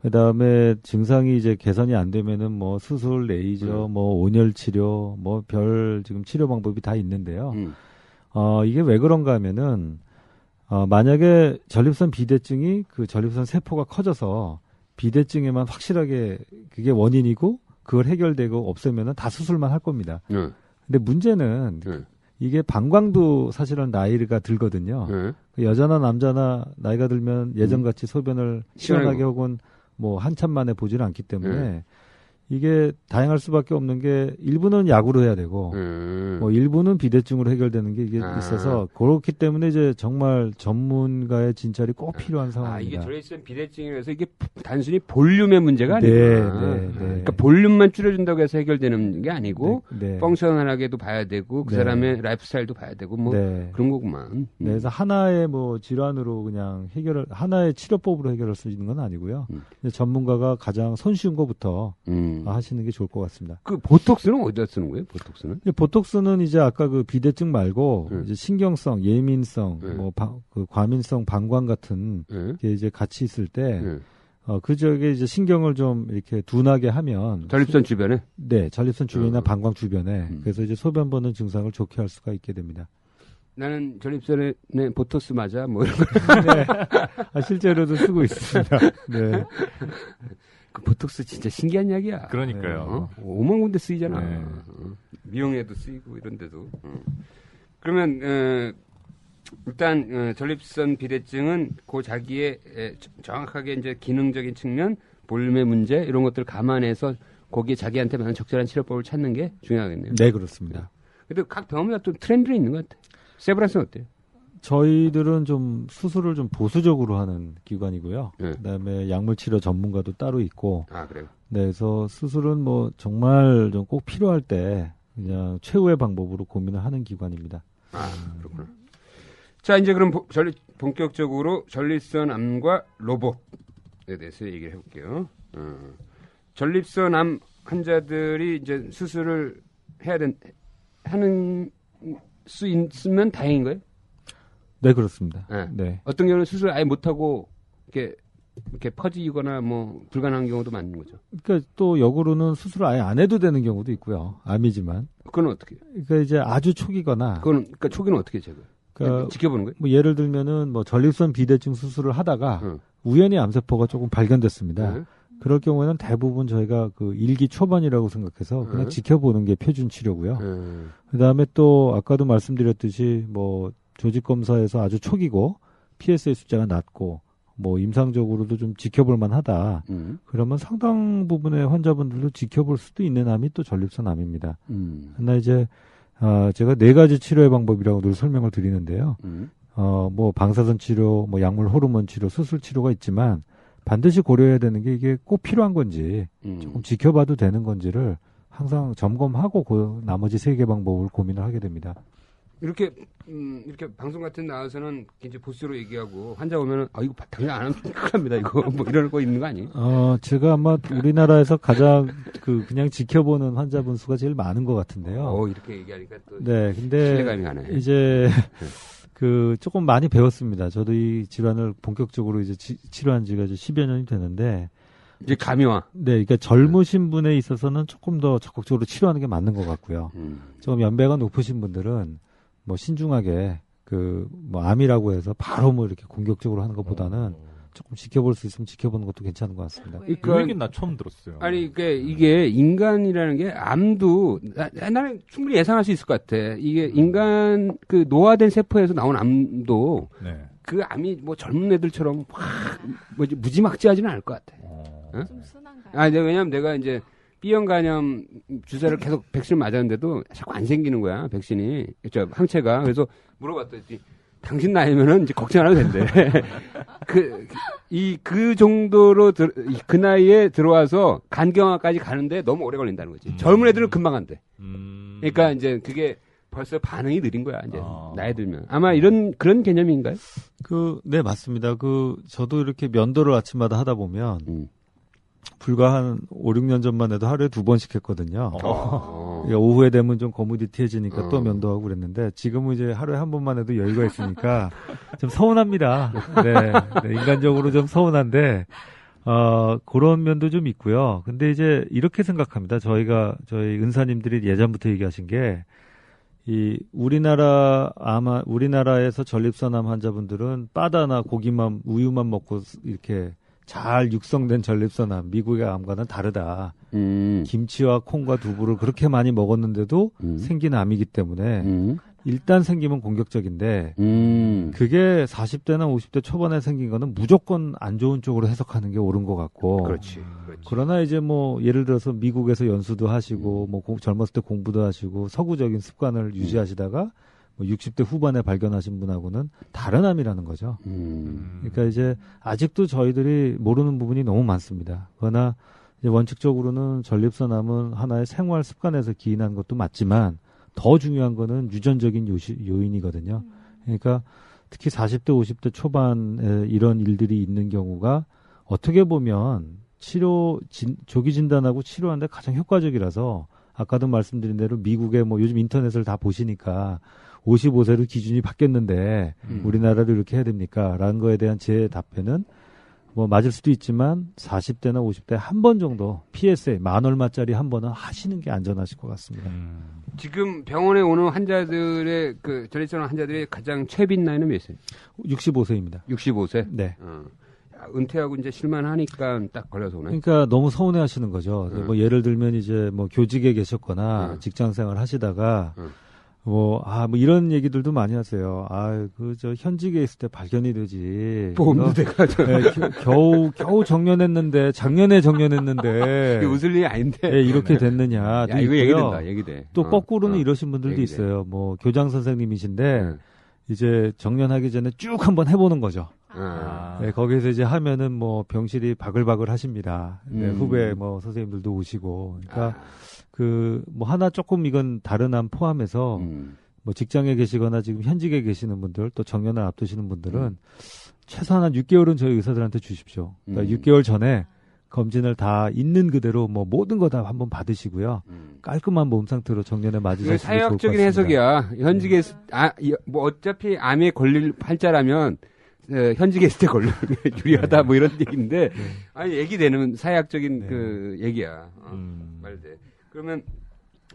그다음에 증상이 이제 개선이 안 되면은 뭐 수술, 레이저, 뭐 온열 치료, 뭐 지금 치료 방법이 다 있는데요. 이게 왜 그런가 하면은 만약에 전립선 비대증이 그 전립선 세포가 커져서 비대증에만 확실하게 그게 원인이고 그걸 해결되고 없애면은 다 수술만 할 겁니다. 근데 문제는 이게 방광도 사실은 나이가 들거든요. 여자나 남자나 나이가 들면 예전같이 소변을 시원하게 혹은 뭐 한참 만에 보지는 않기 때문에 이게 다양할 수밖에 없는 게 일부는 약으로 해야 되고 뭐 일부는 비대증으로 해결되는 게 이게 있어서 그렇기 때문에 이제 정말 전문가의 진찰이 꼭 필요한 상황입니다. 이게 전립선 비대증이라서 이게 단순히 볼륨의 문제가 아니구나. 그러니까 볼륨만 줄여준다고 해서 해결되는 게 아니고 펑셔널하게도 봐야 되고 그 사람의 라이프 스타일도 봐야 되고 뭐 그런 거구만. 그래서 하나의 뭐 질환으로 그냥 하나의 치료법으로 해결할 수 있는 건 아니고요. 전문가가 가장 손쉬운 것부터 하시는 게 좋을 것 같습니다. 그 보톡스는 어디다 쓰는 거예요? 보톡스는 이제 아까 그 비대증 말고 이제 신경성, 예민성, 그 과민성 방광 같은 게 이제 같이 있을 때 그저게 이제 신경을 좀 이렇게 둔하게 하면 전립선 주변에? 네, 전립선 주변이나 방광 주변에 그래서 이제 소변 보는 증상을 좋게 할 수가 있게 됩니다. 나는 전립선에 보톡스 맞아 뭐 이런 거. 네. 실제로도 쓰고 있습니다. 네. 그 보톡스 진짜 신기한 약이야. 그러니까요. 오만 군데 쓰이잖아. 미용에도 쓰이고 이런 데도. 그러면 일단 전립선 비대증은 그 자기의 정확하게 이제 기능적인 측면, 볼륨의 문제 이런 것들을 감안해서 거기에 자기한테 맞는 적절한 치료법을 찾는 게 중요하겠네요. 네, 그렇습니다. 근데 각 병원마다 또 트렌드는 있는 것 같아. 세브란스는 어때요? 저희들은 좀 수술을 좀 보수적으로 하는 기관이고요. 그다음에 약물 치료 전문가도 따로 있고. 그래요? 네, 그래서 수술은 뭐 정말 좀 꼭 필요할 때 그냥 최후의 방법으로 고민을 하는 기관입니다. 그렇구나. 자, 이제 그럼 본격적으로 전립선 암과 로봇에 대해서 얘기를 해볼게요. 전립선 암 환자들이 이제 수술을 하는 수 있으면 다행인 거예요? 네, 그렇습니다. 네. 어떤 경우는 수술 아예 못하고 이렇게 퍼지거나 뭐 불가능한 경우도 많은 거죠. 그러니까 또 역으로는 수술을 아예 안 해도 되는 경우도 있고요. 암이지만. 그건 어떻게? 그러니까 이제 아주 초기거나. 그러니까 초기는 어떻게 제가? 그러니까 지켜보는 거예요? 뭐 예를 들면은 뭐 전립선 비대증 수술을 하다가 우연히 암세포가 조금 발견됐습니다. 그럴 경우에는 대부분 저희가 그 1기 초반이라고 생각해서 그냥 지켜보는 게 표준 치료고요. 그다음에 또 아까도 말씀드렸듯이 뭐 조직 검사에서 아주 초기고 PSA 숫자가 낮고 뭐 임상적으로도 좀 지켜볼 만하다. 그러면 상당 부분의 환자분들도 지켜볼 수도 있는 암이 또 전립선 암입니다. 하나 이제 제가 4가지 치료의 방법이라고 늘 설명을 드리는데요. 뭐 방사선 치료, 뭐 약물 호르몬 치료, 수술 치료가 있지만 반드시 고려해야 되는 게 이게 꼭 필요한 건지 조금 지켜봐도 되는 건지를 항상 점검하고 나머지 3개 방법을 고민을 하게 됩니다. 이렇게 방송 같은 데 나와서는 이제 보수로 얘기하고 환자 오면은 이거 당장 안 하면 큰일 납니다 이거 뭐 이런 거 있는 거 아니에요? 제가 아마 우리나라에서 가장 그냥 지켜보는 환자분 수가 제일 많은 것 같은데요. 이렇게 얘기하니까 또 네, 근데 신뢰감이 가네. 이제 조금 많이 배웠습니다. 저도 이 질환을 본격적으로 이제 치료한 지가 이제 10여 년이 되는데 이제 감이 와. 네, 그러니까 젊으신 분에 있어서는 조금 더 적극적으로 치료하는 게 맞는 것 같고요. 조금 연배가 높으신 분들은 뭐 신중하게 뭐 암이라고 해서 바로 뭐 이렇게 공격적으로 하는 것보다는 조금 지켜볼 수 있으면 지켜보는 것도 괜찮은 것 같습니다. 그 얘기는 나 처음 들었어요. 아니, 이게 인간이라는 게 암도 나는 충분히 예상할 수 있을 것 같아. 이게 인간 그 노화된 세포에서 나온 암도 그 암이 뭐 젊은 애들처럼 뭐지 무지막지하지는 않을 것 같아. 어? 좀 순한가요? 왜냐면 내가 이제 B형 간염 주사를 계속 백신을 맞았는데도 자꾸 안 생기는 거야, 백신이. 항체가. 그래서 물어봤더니 당신 나이면은 이제 걱정 안 해도 된대. 그 정도로 그 나이에 들어와서 간경화까지 가는데 너무 오래 걸린다는 거지. 젊은 애들은 금방 한대. 그러니까 이제 그게 벌써 반응이 느린 거야, 이제. 나이 들면. 아마 그런 개념인가요? 네, 맞습니다. 저도 이렇게 면도를 아침마다 하다 보면, 불과 한 5, 6년 전만 해도 하루에 2번씩 했거든요. 그러니까 오후에 되면 좀 거무디티해지니까 또 면도하고 그랬는데 지금은 이제 하루에 한 번만 해도 여유가 있으니까 좀 서운합니다. 네, 인간적으로 좀 서운한데 그런 면도 좀 있고요. 근데 이제 이렇게 생각합니다. 저희 은사님들이 예전부터 얘기하신 게 우리나라에서 전립선암 환자분들은 바다나 고기만 우유만 먹고 이렇게 잘 육성된 전립선암, 미국의 암과는 다르다. 김치와 콩과 두부를 그렇게 많이 먹었는데도 생긴 암이기 때문에 일단 생기면 공격적인데 그게 40대나 50대 초반에 생긴 거는 무조건 안 좋은 쪽으로 해석하는 게 옳은 것 같고. 그렇지. 그러나 이제 뭐 예를 들어서 미국에서 연수도 하시고 뭐 젊었을 때 공부도 하시고 서구적인 습관을 유지하시다가 뭐 60대 후반에 발견하신 분하고는 다른 암이라는 거죠. 그러니까 이제 아직도 저희들이 모르는 부분이 너무 많습니다. 그러나 이제 원칙적으로는 전립선암은 하나의 생활 습관에서 기인한 것도 맞지만 더 중요한 거는 유전적인 요인이거든요. 그러니까 특히 40대, 50대 초반에 이런 일들이 있는 경우가 어떻게 보면 조기 진단하고 치료하는데 가장 효과적이라서 아까도 말씀드린 대로 미국의 뭐 요즘 인터넷을 다 보시니까 55세로 기준이 바뀌었는데 우리나라도 이렇게 해야 됩니까? 라는 거에 대한 제 답변은 뭐 맞을 수도 있지만 40대나 50대 한 번 정도 PSA 10,000얼마짜리 한 번은 하시는 게 안전하실 것 같습니다. 지금 병원에 오는 환자들의 전립선암 환자들의 가장 최빈 나이는 몇이세요? 65세입니다. 65세? 네. 은퇴하고 이제 실만하니까 딱 걸려서 오네. 그러니까 너무 서운해 하시는 거죠. 뭐 예를 들면 이제 뭐 교직에 계셨거나 직장 생활 하시다가 뭐 이런 얘기들도 많이 하세요. 현직에 있을 때 발견이 되지. 뭐 없는 데가 겨우 정년했는데, 작년에 정년했는데. 웃을 일이 아닌데. 이렇게 됐느냐. 야, 이거 얘기된다. 또 거꾸로는 이러신 분들도 있어요. 뭐, 교장 선생님이신데, 이제 정년하기 전에 쭉 한번 해보는 거죠. 네, 거기서 이제 하면은 뭐 병실이 바글바글 하십니다. 네, 후배 뭐 선생님들도 오시고. 그러니까 뭐 하나 조금 이건 다른 암 포함해서 뭐 직장에 계시거나 지금 현직에 계시는 분들 또 정년을 앞두시는 분들은 최소한 한 6개월은 저희 의사들한테 주십시오. 그러니까 6개월 전에 검진을 다 있는 그대로 뭐 모든 거 다 한번 받으시고요. 깔끔한 몸 상태로 정년에 맞으시면 좋을 것 같습니다. 사회학적인 해석이야. 현직에 뭐 어차피 암에 걸릴 팔자라면 현직에 있을 때 걸리면 유리하다 뭐 이런 얘기인데 얘기되는 사회학적인 얘기야. 말돼. 그러면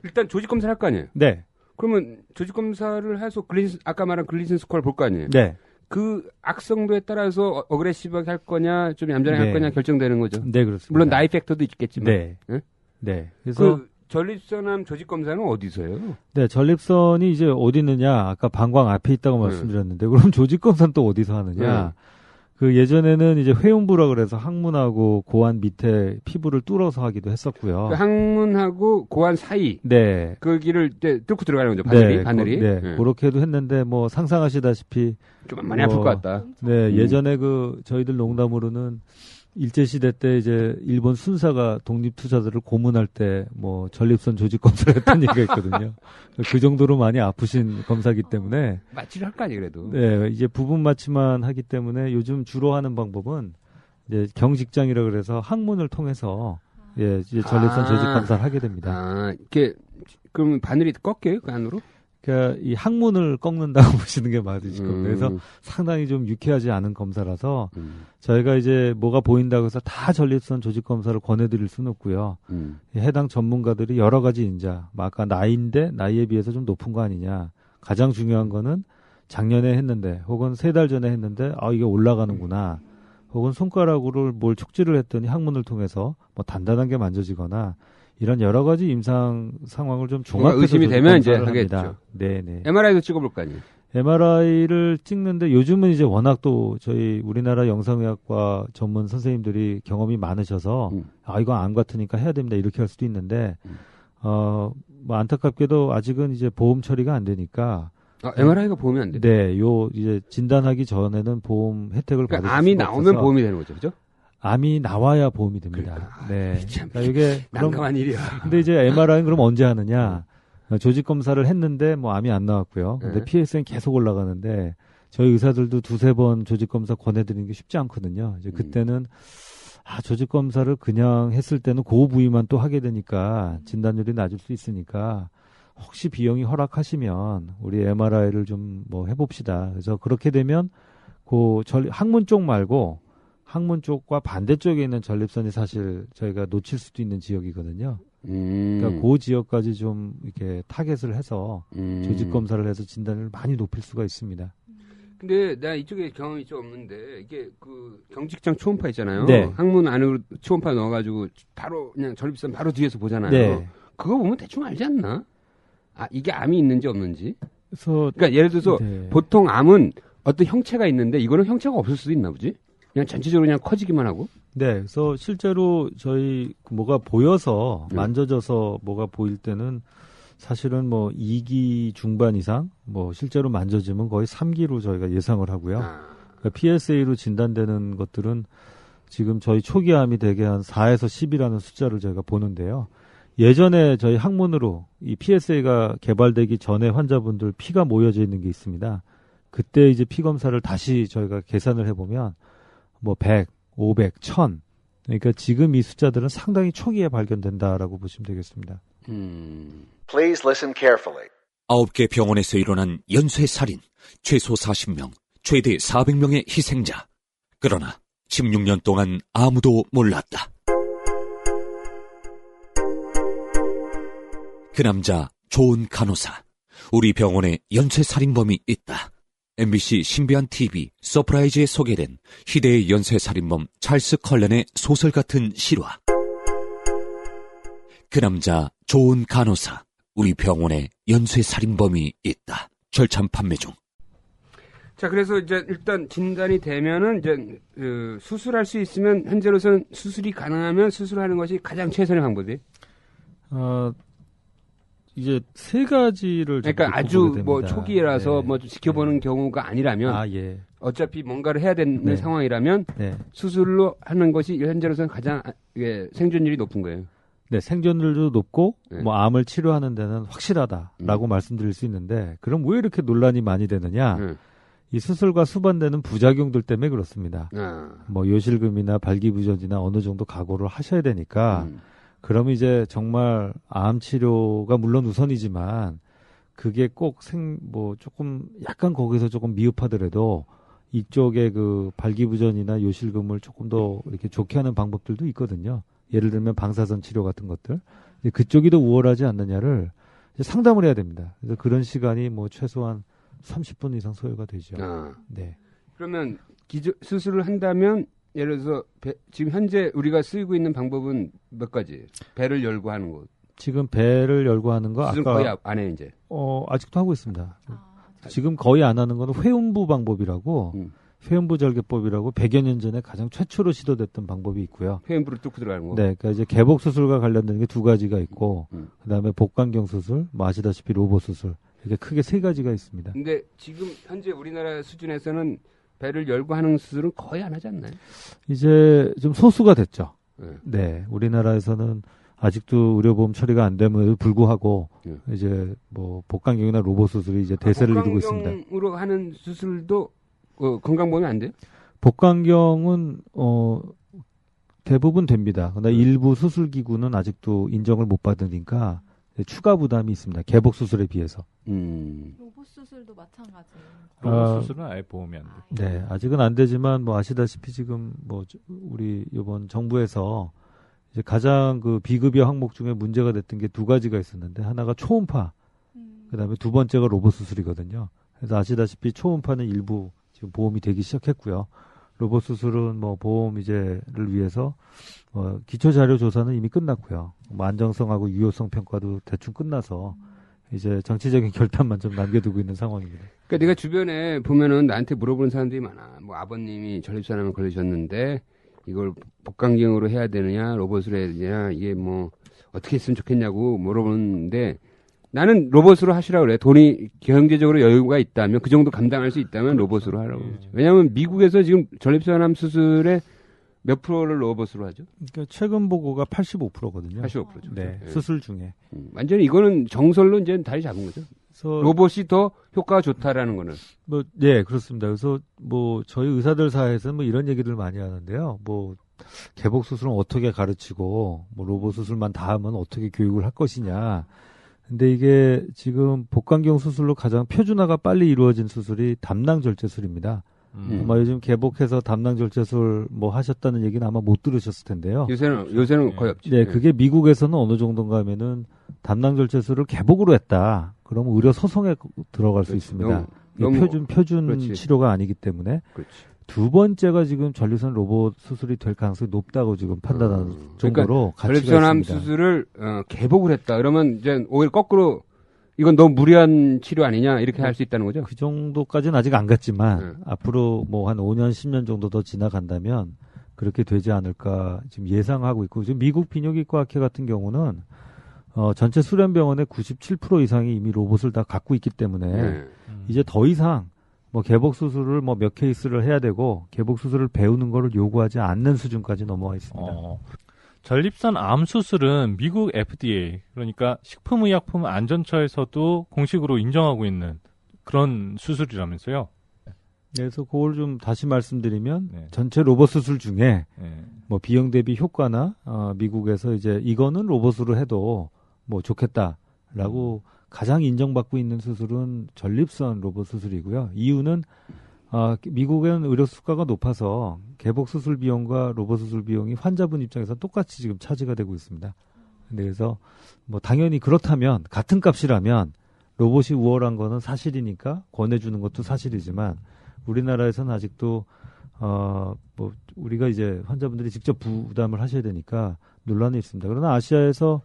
일단 조직 검사를 할 거 아니에요? 네. 그러면 조직 검사를 해서 아까 말한 글리신 스코어를 볼 거 아니에요? 네. 그 악성도에 따라서 어그레시브하게 할 거냐, 좀 얌전하게 할 거냐 결정되는 거죠. 네, 그렇습니다. 물론 나이 팩터도 있겠지만. 네. 네. 네. 그래서 전립선암 조직 검사는 어디서 해요? 네, 전립선이 이제 어디 있느냐? 아까 방광 앞에 있다고 말씀드렸는데, 그럼 조직 검사는 또 어디서 하느냐? 예전에는 이제 회음부라 그래서 항문하고 고환 밑에 피부를 뚫어서 하기도 했었고요. 항문하고 고환 사이. 네. 그 길을 뚫고 들어가는 거죠. 바늘이. 그렇게도 했는데 뭐 상상하시다시피 좀 많이 아플 것 같다. 네, 예전에 저희들 농담으로는 일제시대 때 이제 일본 순사가 독립투사들을 고문할 때 뭐 전립선 조직 검사를 했던 얘기가 있거든요. 그 정도로 많이 아프신 검사기 때문에. 마취를 할 거 아니에요, 그래도. 네, 이제 부분 마취만 하기 때문에 요즘 주로 하는 방법은 이제 경직장이라 그래서 항문을 통해서 이제 전립선 조직 검사를 하게 됩니다. 그러면 바늘이 꺾여요, 그 안으로? 그러니까 이 항문을 꺾는다고 보시는 게 맞으실 겁니다. 그래서 상당히 좀 유쾌하지 않은 검사라서 저희가 이제 뭐가 보인다고 해서 다 전립선 조직 검사를 권해드릴 수는 없고요. 해당 전문가들이 여러 가지 아까 나이인데 나이에 비해서 좀 높은 거 아니냐. 가장 중요한 거는 작년에 했는데 혹은 3달 전에 했는데 이게 올라가는구나. 혹은 손가락으로 뭘 촉지를 했더니 항문을 통해서 뭐 단단한 게 만져지거나 이런 여러 가지 임상 상황을 좀 종합해서 의심이 되면 이제 하겠죠. 네네. MRI도 찍어볼 거 아니에요. MRI를 찍는데 요즘은 이제 워낙 또 저희 우리나라 영상의학과 전문 선생님들이 경험이 많으셔서 이거 암 같으니까 해야 됩니다 이렇게 할 수도 있는데 뭐 안타깝게도 아직은 이제 보험 처리가 안 되니까. MRI가 보험이 안 돼요? 네, 이제 진단하기 전에는 보험 혜택을 받을 수가 암이 나오면 없어서 보험이 되는 거죠, 그죠? 암이 나와야 보험이 됩니다. 네. 그러니까 이게 난감한 일이야. 근데 이제 MRI는 그럼 언제 하느냐? 조직 검사를 했는데 뭐 암이 안 나왔고요. 근데 PSA는 계속 올라가는데 저희 의사들도 2-3번 조직 검사 권해드리는 게 쉽지 않거든요. 이제 그때는 조직 검사를 그냥 했을 때는 그 부위만 또 하게 되니까 진단율이 낮을 수 있으니까. 혹시 비용이 허락하시면 우리 MRI를 좀 뭐 해봅시다. 그래서 그렇게 되면 항문 쪽 말고 항문 쪽과 반대쪽에 있는 전립선이 사실 저희가 놓칠 수도 있는 지역이거든요. 그러니까 그 지역까지 좀 이렇게 타겟을 해서 조직 검사를 해서 진단을 많이 높일 수가 있습니다. 근데 나 이쪽에 경험이 좀 없는데 이게 그 경직장 초음파 있잖아요. 네. 항문 안으로 초음파 넣어가지고 바로 그냥 전립선 바로 뒤에서 보잖아요. 네. 그거 보면 대충 알지 않나? 이게 암이 있는지 없는지. 그래서 그러니까 예를 들어서 네. 보통 암은 어떤 형체가 있는데 이거는 형체가 없을 수도 있나 보지? 그냥 전체적으로 그냥 커지기만 하고. 네, 그래서 실제로 저희 뭐가 보여서 만져져서 뭐가 보일 때는 사실은 뭐 2기 중반 이상, 뭐 실제로 만져지면 거의 3기로 저희가 예상을 하고요. 그러니까 PSA로 진단되는 것들은 지금 저희 초기암이 대개 한 4에서 10이라는 숫자를 저희가 보는데요. 예전에 저희 항문으로 이 PSA가 개발되기 전에 환자분들 피가 모여져 있는 게 있습니다. 그때 이제 피 검사를 다시 저희가 계산을 해보면 뭐 100, 500, 1000. 그러니까 지금 이 숫자들은 상당히 초기에 발견된다라고 보시면 되겠습니다. Please listen carefully. 9개 병원에서 일어난 연쇄살인, 최소 40명, 최대 400명의 희생자. 그러나 16년 동안 아무도 몰랐다. 그 남자 좋은 간호사. 우리 병원에 연쇄살인범이 있다. MBC 신비한 TV 서프라이즈에 소개된 희대의 연쇄살인범 찰스 컬렌의 소설 같은 실화. 그 남자 좋은 간호사. 우리 병원에 연쇄살인범이 있다. 절찬 판매 중. 자, 그래서 이제 일단 진단이 되면은 이제 수술할 수 있으면 현재로서는 수술이 가능하면 수술하는 것이 가장 최선의 방법이에요. 이제 3가지를 그러니까 아주 뭐 초기라서 네. 뭐 지켜보는 경우가 아니라면 어차피 뭔가를 해야 되는 상황이라면 수술로 하는 것이 현재로서는 가장 생존율이 높은 거예요. 네, 생존율도 높고 뭐 암을 치료하는 데는 확실하다라고 말씀드릴 수 있는데 그럼 왜 이렇게 논란이 많이 되느냐? 이 수술과 수반되는 부작용들 때문에 그렇습니다. 뭐 요실금이나 발기부전이나 어느 정도 각오를 하셔야 되니까 그럼 이제 정말 암 치료가 물론 우선이지만 그게 꼭 뭐 조금 약간 거기서 조금 미흡하더라도 이쪽에 그 발기부전이나 요실금을 조금 더 이렇게 좋게 하는 방법들도 있거든요. 예를 들면 방사선 치료 같은 것들. 그쪽이 더 우월하지 않느냐를 이제 상담을 해야 됩니다. 그래서 그런 시간이 뭐 최소한 30분 이상 소요가 되죠. 네. 그러면 수술을 한다면 예를 들어서 지금 현재 우리가 쓰고 있는 방법은 몇 가지? 배를 열고 하는 것. 지금 배를 열고 하는 거 수술 아까 거의 안 해 이제. 아직도 하고 있습니다. 지금 거의 안 하는 거는 회음부 방법이라고 회음부 절개법이라고 100여 년 전에 가장 최초로 시도됐던 방법이 있고요. 회음부를 뚫고 들어가는 거. 네, 그러니까 이제 개복 수술과 관련된 게 2가지가 있고 그다음에 복강경 수술, 뭐 아시다시피 로봇 수술 이렇게 크게 3가지가 있습니다. 근데 지금 현재 우리나라 수준에서는 배를 열고 하는 수술은 거의 안 하지 않나요? 이제 좀 소수가 됐죠. 네, 우리나라에서는 아직도 의료보험 처리가 안 됨에도 불구하고 이제 뭐 복강경이나 로봇 수술이 이제 대세를 이루고 있습니다. 복강경으로 하는 수술도 건강보험이 안 돼요? 복강경은 대부분 됩니다. 그러나 일부 수술기구는 아직도 인정을 못 받으니까 추가 부담이 있습니다. 개복 수술에 비해서. 로봇 수술도 마찬가지예요. 로봇 수술은 아예 보험이 안 돼. 네, 아직은 안 되지만 뭐 아시다시피 지금 뭐 우리 이번 정부에서 이제 가장 그 비급여 항목 중에 문제가 됐던 게 2가지가 있었는데 하나가 초음파, 그다음에 2번째가 로봇 수술이거든요. 그래서 아시다시피 초음파는 일부 지금 보험이 되기 시작했고요. 로봇 수술은 뭐 보험 이제를 위해서 기초 자료 조사는 이미 끝났고요. 뭐 안정성하고 유효성 평가도 대충 끝나서 이제 정치적인 결단만 좀 남겨두고 있는 상황입니다. 그러니까 내가 주변에 보면은 나한테 물어보는 사람들이 많아. 뭐 아버님이 전립선암에 걸리셨는데 이걸 복강경으로 해야 되느냐, 로봇으로 해야 되느냐, 이게 뭐 어떻게 했으면 좋겠냐고 물어보는데 나는 로봇으로 하시라고 그래. 돈이 경제적으로 여유가 있다면 그 정도 감당할 수 있다면 로봇으로 하라고 그러죠. 왜냐하면 미국에서 지금 전립선암 수술에 몇 프로를 로봇으로 하죠? 그러니까 최근 보고가 85%거든요. 85%죠. 네, 수술 중에. 완전히 이거는 정설로 이제 다리 잡은 거죠. 그래서 로봇이 더 효과가 좋다라는 거는. 네, 그렇습니다. 그래서 뭐 저희 의사들 사이에서는 뭐 이런 얘기들 많이 하는데요. 뭐 개복 수술은 어떻게 가르치고 뭐 로봇 수술만 다 하면 어떻게 교육을 할 것이냐. 근데 이게 지금 복강경 수술로 가장 표준화가 빨리 이루어진 수술이 담낭절제술입니다. 아마 요즘 개복해서 담낭절제술 뭐 하셨다는 얘기는 아마 못 들으셨을 텐데요. 요새는 거의 없지. 네, 그게 미국에서는 어느 정도인가 하면은 담낭절제술을 개복으로 했다. 그러면 의료 소송에 들어갈 수 있습니다. 너무 표준 그렇지. 치료가 아니기 때문에. 그렇지. 두 번째가 지금 전립선 로봇 수술이 될 가능성이 높다고 지금 판단하는 정도로 그러니까 가치가 전립선암 있습니다. 수술을 개복을 했다. 그러면 이제 오히려 거꾸로 이건 너무 무리한 치료 아니냐 이렇게 할 수 있다는 거죠. 그 정도까지는 아직 안 갔지만 앞으로 뭐 한 5년, 10년 정도 더 지나간다면 그렇게 되지 않을까 지금 예상하고 있고 지금 미국 비뇨기과 학회 같은 경우는 전체 수련병원의 97% 이상이 이미 로봇을 다 갖고 있기 때문에 이제 더 이상 뭐 개복 수술을 뭐 몇 케이스를 해야 되고 개복 수술을 배우는 거를 요구하지 않는 수준까지 넘어와 있습니다. 전립선 암 수술은 미국 FDA 그러니까 식품의약품 안전처에서도 공식으로 인정하고 있는 그런 수술이라면서요. 그래서 그걸 좀 다시 말씀드리면 전체 로봇 수술 중에 뭐 비용 대비 효과나 미국에서 이제 이거는 로봇으로 해도 뭐 좋겠다라고 가장 인정받고 있는 수술은 전립선 로봇 수술이고요. 이유는 미국은 의료 수가가 높아서 개복 수술 비용과 로봇 수술 비용이 환자분 입장에서 똑같이 지금 차지가 되고 있습니다. 그래서 뭐 당연히 그렇다면 같은 값이라면 로봇이 우월한 거는 사실이니까 권해주는 것도 사실이지만 우리나라에서는 아직도 뭐 우리가 이제 환자분들이 직접 부담을 하셔야 되니까 논란이 있습니다. 그러나 아시아에서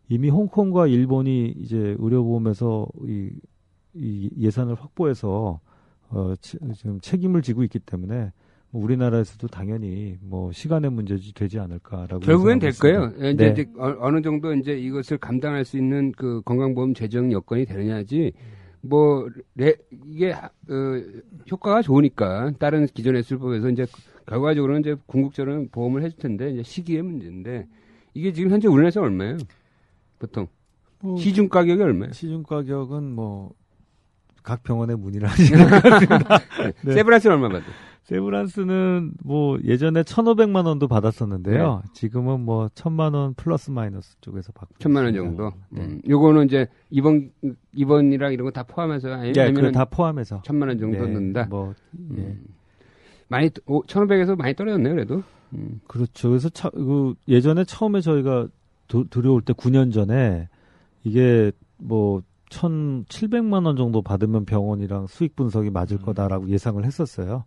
이미 홍콩과 일본이 이제 의료보험에서 이 예산을 확보해서 지금 책임을 지고 있기 때문에 뭐 우리나라에서도 당연히 뭐 시간의 문제지 되지 않을까라고 결국엔 될 있습니다. 거예요. 이제 어느 정도 이제 이것을 감당할 수 있는 그 건강보험 재정 여건이 되느냐지 뭐 이게 효과가 좋으니까 다른 기존의 술법에서 이제 결과적으로는 이제 궁극적으로는 보험을 해줄 텐데 이제 시기의 문제인데 이게 지금 현재 우리나라에서 얼마예요? 보통 시중 가격이 얼마예요? 시중 가격은 뭐 각 병원에 문의를 하시는 것 같습니다. 네. 세브란스는 얼마 받아요? 세브란스는 뭐 예전에 1,500만 원도 받았었는데요. 지금은 뭐 1,000만 원 플러스 마이너스 쪽에서 받고 1,000만 원 정도. 요거는 이제 입원이랑 이런 거 다 포함해서 아니면 다 포함해서 1,000만 원 정도 넣는다. 뭐 많이 1,500에서 많이 떨어졌네요, 그래도. 그렇죠. 그래서 예전에 처음에 저희가 들어올 때 9년 전에 이게 뭐 1,700만 원 정도 받으면 병원이랑 수익 분석이 맞을 거다라고 예상을 했었어요.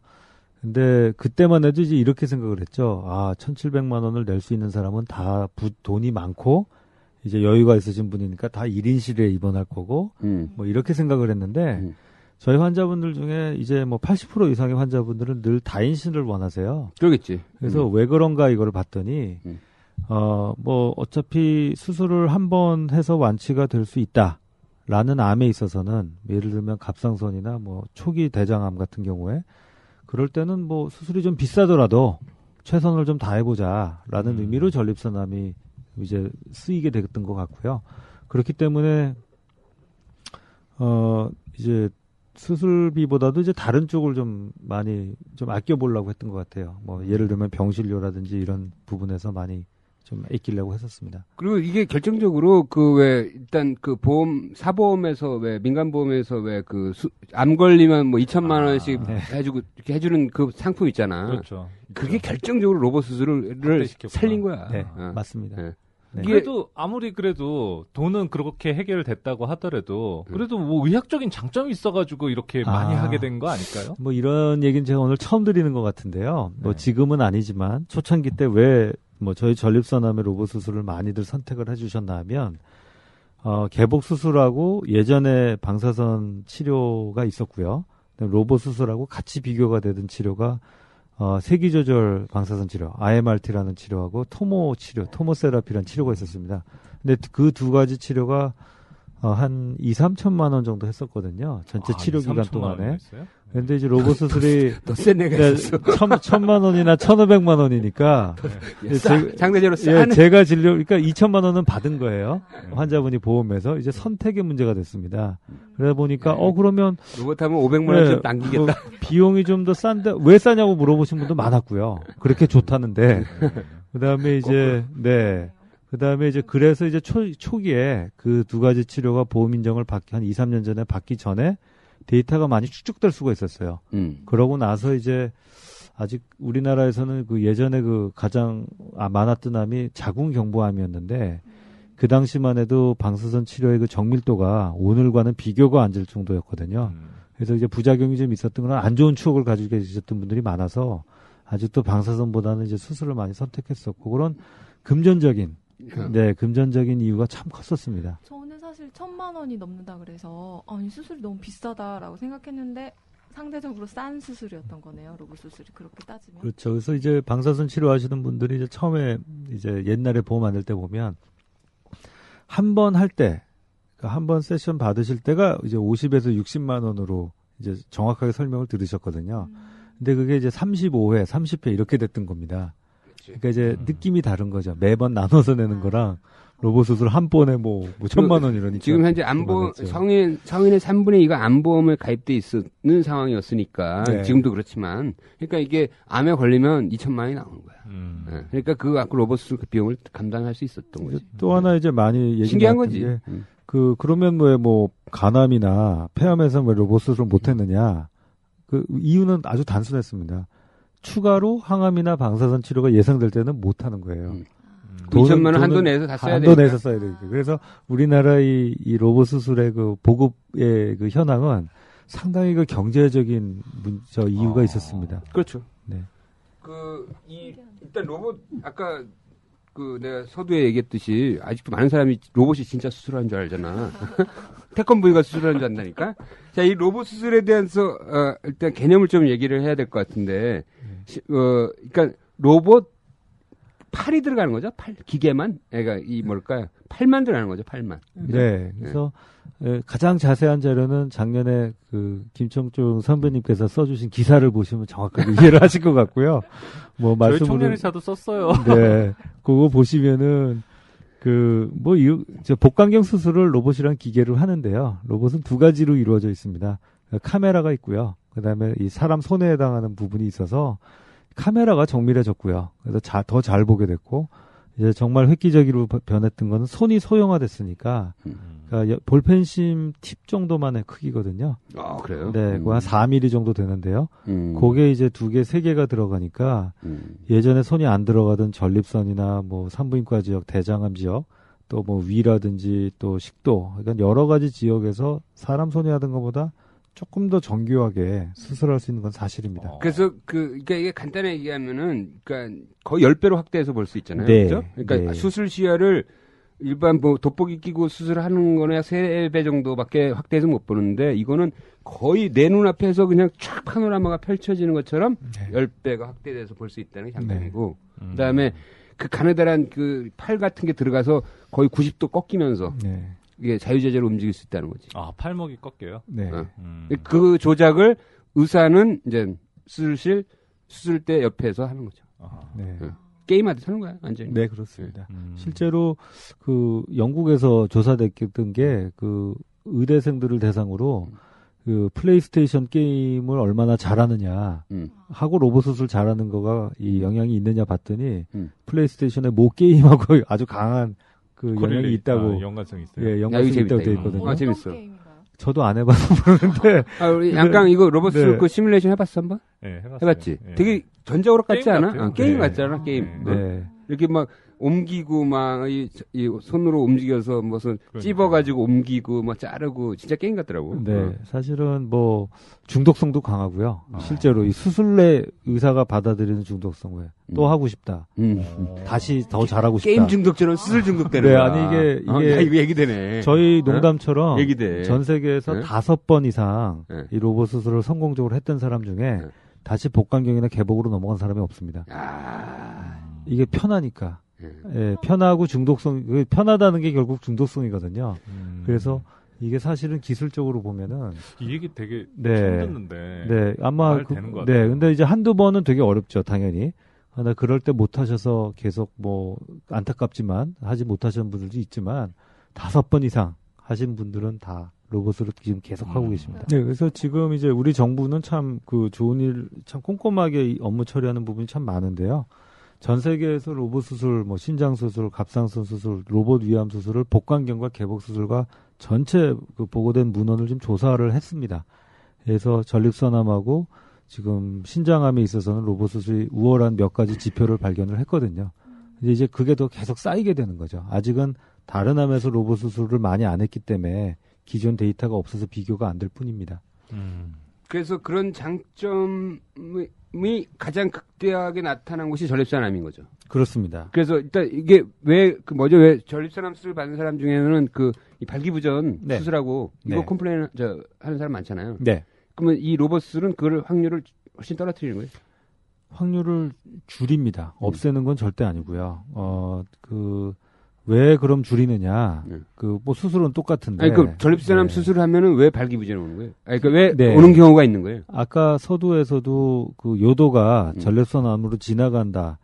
근데 그때만 해도 이제 이렇게 생각을 했죠. 1,700만 원을 낼 수 있는 사람은 다 돈이 많고 이제 여유가 있으신 분이니까 다 1인실에 입원할 거고 뭐 이렇게 생각을 했는데 저희 환자분들 중에 이제 뭐 80% 이상의 환자분들은 늘 다인실을 원하세요. 그러겠지. 그래서 왜 그런가 이거를 봤더니 뭐 어차피 수술을 한 번 해서 완치가 될 수 있다라는 암에 있어서는 예를 들면 갑상선이나 뭐 초기 대장암 같은 경우에 그럴 때는 뭐 수술이 좀 비싸더라도 최선을 좀 다해보자라는 의미로 전립선암이 이제 쓰이게 됐던 것 같고요. 그렇기 때문에 이제 수술비보다도 이제 다른 쪽을 좀 많이 좀 아껴보려고 했던 것 같아요. 뭐 예를 들면 병실료라든지 이런 부분에서 많이 좀 아끼려고 했었습니다. 그리고 이게 결정적으로 일단 사보험에서 민간보험에서 암 걸리면 뭐 2,000만 원씩 해주고 이렇게 해주는 그 상품 있잖아. 그렇죠. 그게 결정적으로 로봇 수술을 살린 거야. 네, 맞습니다. 네. 네. 그래도 아무리 그래도 돈은 그렇게 해결됐다고 하더라도 그래도 뭐 의학적인 장점이 있어가지고 이렇게 많이 하게 된 거 아닐까요? 뭐 이런 얘기는 제가 오늘 처음 드리는 것 같은데요. 뭐 지금은 아니지만 초창기 때 왜 뭐 저희 전립선암의 로봇 수술을 많이들 선택을 해주셨나 하면 개복 수술하고 예전에 방사선 치료가 있었고요. 로봇 수술하고 같이 비교가 되던 치료가 세기 조절 방사선 치료, IMRT라는 치료하고 토모 치료, 토모세라피라는 치료가 있었습니다. 근데 그 두 가지 치료가 한 2-3천만 원 정도 했었거든요. 전체 치료 기간 동안에. 근데 이제 로봇 수술이 더 센 내가 있었어. 1,000만 원이나 1,500만 원이니까 상대적으로 싸네. 제가 진료 그러니까 2천만 원은 받은 거예요. 환자분이 보험에서 이제 선택의 문제가 됐습니다. 그러다 보니까 그러면 로봇 하면 500만 원 좀 남기겠다. 비용이 좀 더 싼데 왜 싸냐고 물어보신 분도 많았고요. 그렇게 좋다는데. 그다음에 이제 그다음에 이제 그래서 이제 초기에 그 두 가지 치료가 보험 인정을 받기 한 2-3년 전에 받기 전에 데이터가 많이 축적될 수가 있었어요. 그러고 나서 이제 아직 우리나라에서는 그 예전에 그 가장 많았던 암이 자궁경부암이었는데 그 당시만 해도 방사선 치료의 그 정밀도가 오늘과는 비교가 안 될 정도였거든요. 그래서 이제 부작용이 좀 있었던 그런 안 좋은 추억을 가지고 계셨던 분들이 많아서 아직도 방사선보다는 이제 수술을 많이 선택했었고 그런 금전적인 이유가 참 컸었습니다. 저는 사실 1,000만 원이 넘는다 그래서 아니 수술이 너무 비싸다라고 생각했는데 상대적으로 싼 수술이었던 거네요. 로봇 수술이 그렇게 따지면. 그렇죠. 그래서 이제 방사선 치료하시는 분들이 이제 처음에 이제 옛날에 보험 만들 때 보면 한 번 할 때, 그러니까 한 번 세션 받으실 때가 이제 50에서 60만 원으로 이제 정확하게 설명을 들으셨거든요. 근데 그게 이제 35회, 30회 이렇게 됐던 겁니다. 그러니까 이제 느낌이 다른 거죠. 매번 나눠서 내는 거랑 로봇 수술 한 번에 뭐 1,000만 원 이러니까. 지금 현재 성인의 3분의 2가 암보험에 가입돼 있는 상황이었으니까 지금도 그렇지만 그러니까 이게 암에 걸리면 2,000만 원이 나오는 거야. 그러니까 그 로봇 수술 그 비용을 감당할 수 있었던 거지. 또 하나 이제 많이 신기한 거지. 그러면 왜 뭐 간암이나 폐암에서 왜 로봇 수술 못했느냐? 그 이유는 아주 단순했습니다. 추가로 항암이나 방사선 치료가 예상될 때는 못 하는 거예요. 2천만 원 한도 내서 다 써야 되니까. 한도 내서 써야 되니까. 그래서 우리나라 이 로봇 수술의 그 보급의 그 현황은 상당히 그 경제적인 이유가 있었습니다. 그렇죠. 네. 일단 로봇 아까 내가 서두에 얘기했듯이 아직도 많은 사람이 로봇이 진짜 수술하는 줄 알잖아. 태권브이가 수술하는 줄 안다니까. 자, 이 로봇 수술에 대해서 일단 개념을 좀 얘기를 해야 될 것 같은데, 그러니까 로봇 팔이 들어가는 거죠? 기계만? 그러니까 팔만 들어가는 거죠? 팔만. 그죠? 네. 그래서 가장 자세한 자료는 작년에 그 김청중 선배님께서 써주신 기사를 보시면 정확하게 이해를 하실 것 같고요. 뭐 저희 청년의사도 썼어요. 네. 그거 보시면은 복강경 수술을 로봇이랑 기계로 하는데요. 로봇은 두 가지로 이루어져 있습니다. 카메라가 있고요. 그다음에 이 사람 손에 해당하는 부분이 있어서 카메라가 정밀해졌고요. 그래서 더 잘 보게 됐고 이제 정말 획기적으로 변했던 거는 손이 소형화됐으니까 그러니까 볼펜심 팁 정도만의 크기거든요. 아, 그래요? 네, 그거 한 4mm 정도 되는데요. 그게 이제 2개, 3개가 들어가니까 예전에 손이 안 들어가던 전립선이나 뭐 산부인과 지역, 대장암 지역, 또 뭐 위라든지 또 식도, 그러니까 여러 가지 지역에서 사람 손이 하던 것보다 조금 더 정교하게 수술할 수 있는 건 사실입니다. 그래서 그러니까 이게 간단하게 얘기하면은 그러니까 거의 10배로 확대해서 볼 수 있잖아요. 네. 그렇죠? 그러니까 수술 시야를 일반 뭐 돋보기 끼고 수술하는 거는 3배 정도밖에 확대해서 못 보는데 이거는 거의 내 눈앞에서 그냥 쫙 파노라마가 펼쳐지는 것처럼 10배가 확대돼서 볼 수 있다는 게 장점이고 그다음에 그 가느다란 그 팔 같은 게 들어가서 거의 90도 꺾이면서 이게 자유자재로 움직일 수 있다는 거지. 아, 팔목이 꺾여요? 네. 그 조작을 의사는 이제 수술 때 옆에서 하는 거죠. 네. 게임하듯 하는 거야, 완전히. 네, 그렇습니다. 실제로 그 영국에서 조사됐던 게 그 의대생들을 대상으로 그 플레이스테이션 게임을 얼마나 잘하느냐 하고 로봇 수술 잘하는 거가 이 영향이 있느냐 봤더니 플레이스테이션의 모 게임하고 아주 강한 그 영향이 있다고. 연관성이 있어요. 예, 연관성이 있다고 되어 있거든요. 재밌어. 저도 안 해봐서 모르는데. 우리 양강 이거 로봇 그 시뮬레이션 해봤어 한번? 네, 해봤어요. 해봤지. 네. 되게 전자오락 같지 게임 않아? 같아요. 게임 네. 같잖아 게임. 네. 이렇게 막 옮기고 막 이 손으로 움직여서 무슨 찝어가지고 옮기고 막 자르고 진짜 게임 같더라고. 네, 사실은 뭐 중독성도 강하고요. 실제로 이 수술내 의사가 받아들이는 중독성 왜 또 하고 싶다. 다시 더 잘하고 싶다. 게임 중독처럼 수술 중독되는 네, 거야. 아니 이게 이거 얘기되네. 저희 농담처럼 얘기돼. 전 세계에서 네? 5번 이상 네. 이 로봇 수술을 성공적으로 했던 사람 중에 네. 다시 복강경이나 개복으로 넘어간 사람이 없습니다. 이게 편하니까. 예, 편하고 중독성, 편하다는 게 결국 중독성이거든요. 그래서 이게 사실은 기술적으로 보면은 이 얘기 되게 네, 처음 듣는데 네, 아마 되는 것 같아요. 네, 근데 이제 한두 번은 되게 어렵죠, 당연히. 그러나 그럴 때 못하셔서 계속 뭐 안타깝지만 하지 못하시는 분들도 있지만 5번 이상 하신 분들은 다 로봇으로 지금 계속 하고 계십니다. 네, 그래서 지금 이제 우리 정부는 참 그 좋은 일, 참 꼼꼼하게 이 업무 처리하는 부분이 참 많은데요. 전 세계에서 로봇 수술, 뭐 신장 수술, 갑상선 수술, 로봇 위암 수술을 복강경과 개복 수술과 전체 그 보고된 문헌을 좀 조사를 했습니다. 그래서 전립선암하고 지금 신장암에 있어서는 로봇 수술이 우월한 몇 가지 지표를 발견을 했거든요. 이제 그게 더 계속 쌓이게 되는 거죠. 아직은 다른 암에서 로봇 수술을 많이 안 했기 때문에 기존 데이터가 없어서 비교가 안 될 뿐입니다. 그래서 그런 장점이 가장 극대하게 나타난 것이 전립선암인 거죠. 그렇습니다. 그래서 일단 이게 왜 전립선암 수술 받는 사람 중에는 이 발기부전 네. 수술하고 이거 네. 컴플레인 하는 사람 많잖아요. 네. 그러면 이 로봇 수술은 그걸 확률을 훨씬 떨어뜨리는 거예요. 확률을 줄입니다. 없애는 건 절대 아니고요. 왜 그럼 줄이느냐? 뭐 수술은 똑같은데. 아니 그 전립선암 네. 수술을 하면은 왜 발기부전이 오는 거예요? 아니 그러니까 왜 네. 오는 경우가 있는 거예요? 아까 서두에서도 그 요도가 전립선암으로 지나간다.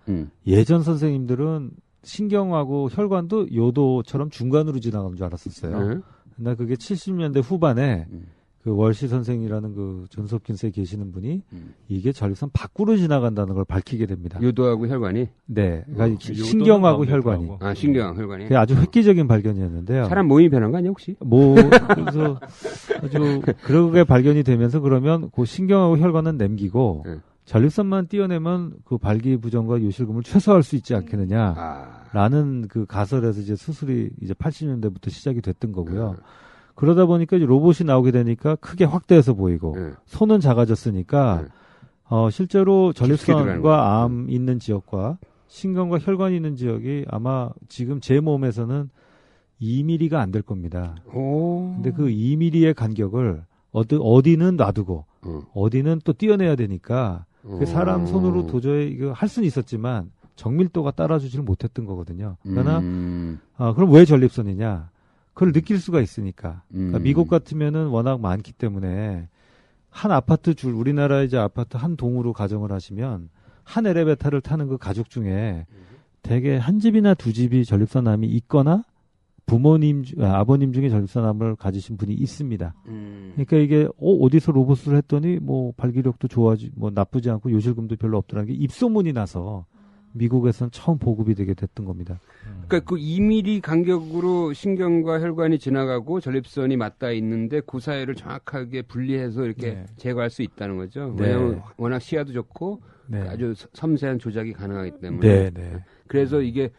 예전 선생님들은 신경하고 혈관도 요도처럼 중간으로 지나가는 줄 알았었어요. 근데 그게 70년대 후반에 그 월시 선생이라는 그 존스홉킨스에 계시는 분이 이게 전립선 밖으로 지나간다는 걸 밝히게 됩니다. 요도하고 혈관이? 네. 그러니까 신경하고 혈관이. 아, 신경, 혈관이. 그게 아주 획기적인 발견이었는데요. 사람 모임이 변한 거 아니야, 혹시? 그래서 아주 그렇게 발견이 되면서 그러면 그 신경하고 혈관은 남기고 전립선만 띄어내면 그 발기부전과 요실금을 최소화할 수 있지 않겠느냐라는 그 가설에서 이제 수술이 이제 80년대부터 시작이 됐던 거고요. 그러다 보니까 이제 로봇이 나오게 되니까 크게 확대해서 보이고 손은 작아졌으니까 실제로 전립선과 암 있는 지역과 신경과 혈관이 있는 지역이 아마 지금 제 몸에서는 2mm가 안 될 겁니다. 근데 그 2mm의 간격을 어디는 놔두고 어디는 또 띄어내야 되니까 그 사람 손으로 도저히 이거 할 수는 있었지만 정밀도가 따라주질 못했던 거거든요. 그러나 그럼 왜 전립선이냐? 그걸 느낄 수가 있으니까. 그러니까 미국 같으면은 워낙 많기 때문에 한 아파트 우리나라 이제 아파트 한 동으로 가정을 하시면 한 엘리베이터를 타는 그 가족 중에 대개 한 집이나 두 집이 전립선암이 있거나 아버님 중에 전립선암을 가지신 분이 있습니다. 그러니까 이게 어디서 로봇을 했더니 뭐 발기력도 뭐 나쁘지 않고 요실금도 별로 없더라는 게 입소문이 나서 미국에서는 처음 보급이 되게 됐던 겁니다. 그러니까 그 2mm 간격으로 신경과 혈관이 지나가고 전립선이 맞닿아 있는데 그 사이를 정확하게 분리해서 이렇게 제거할 수 있다는 거죠. 왜냐하면 워낙 시야도 좋고 아주 섬세한 조작이 가능하기 때문에. 그래서 이게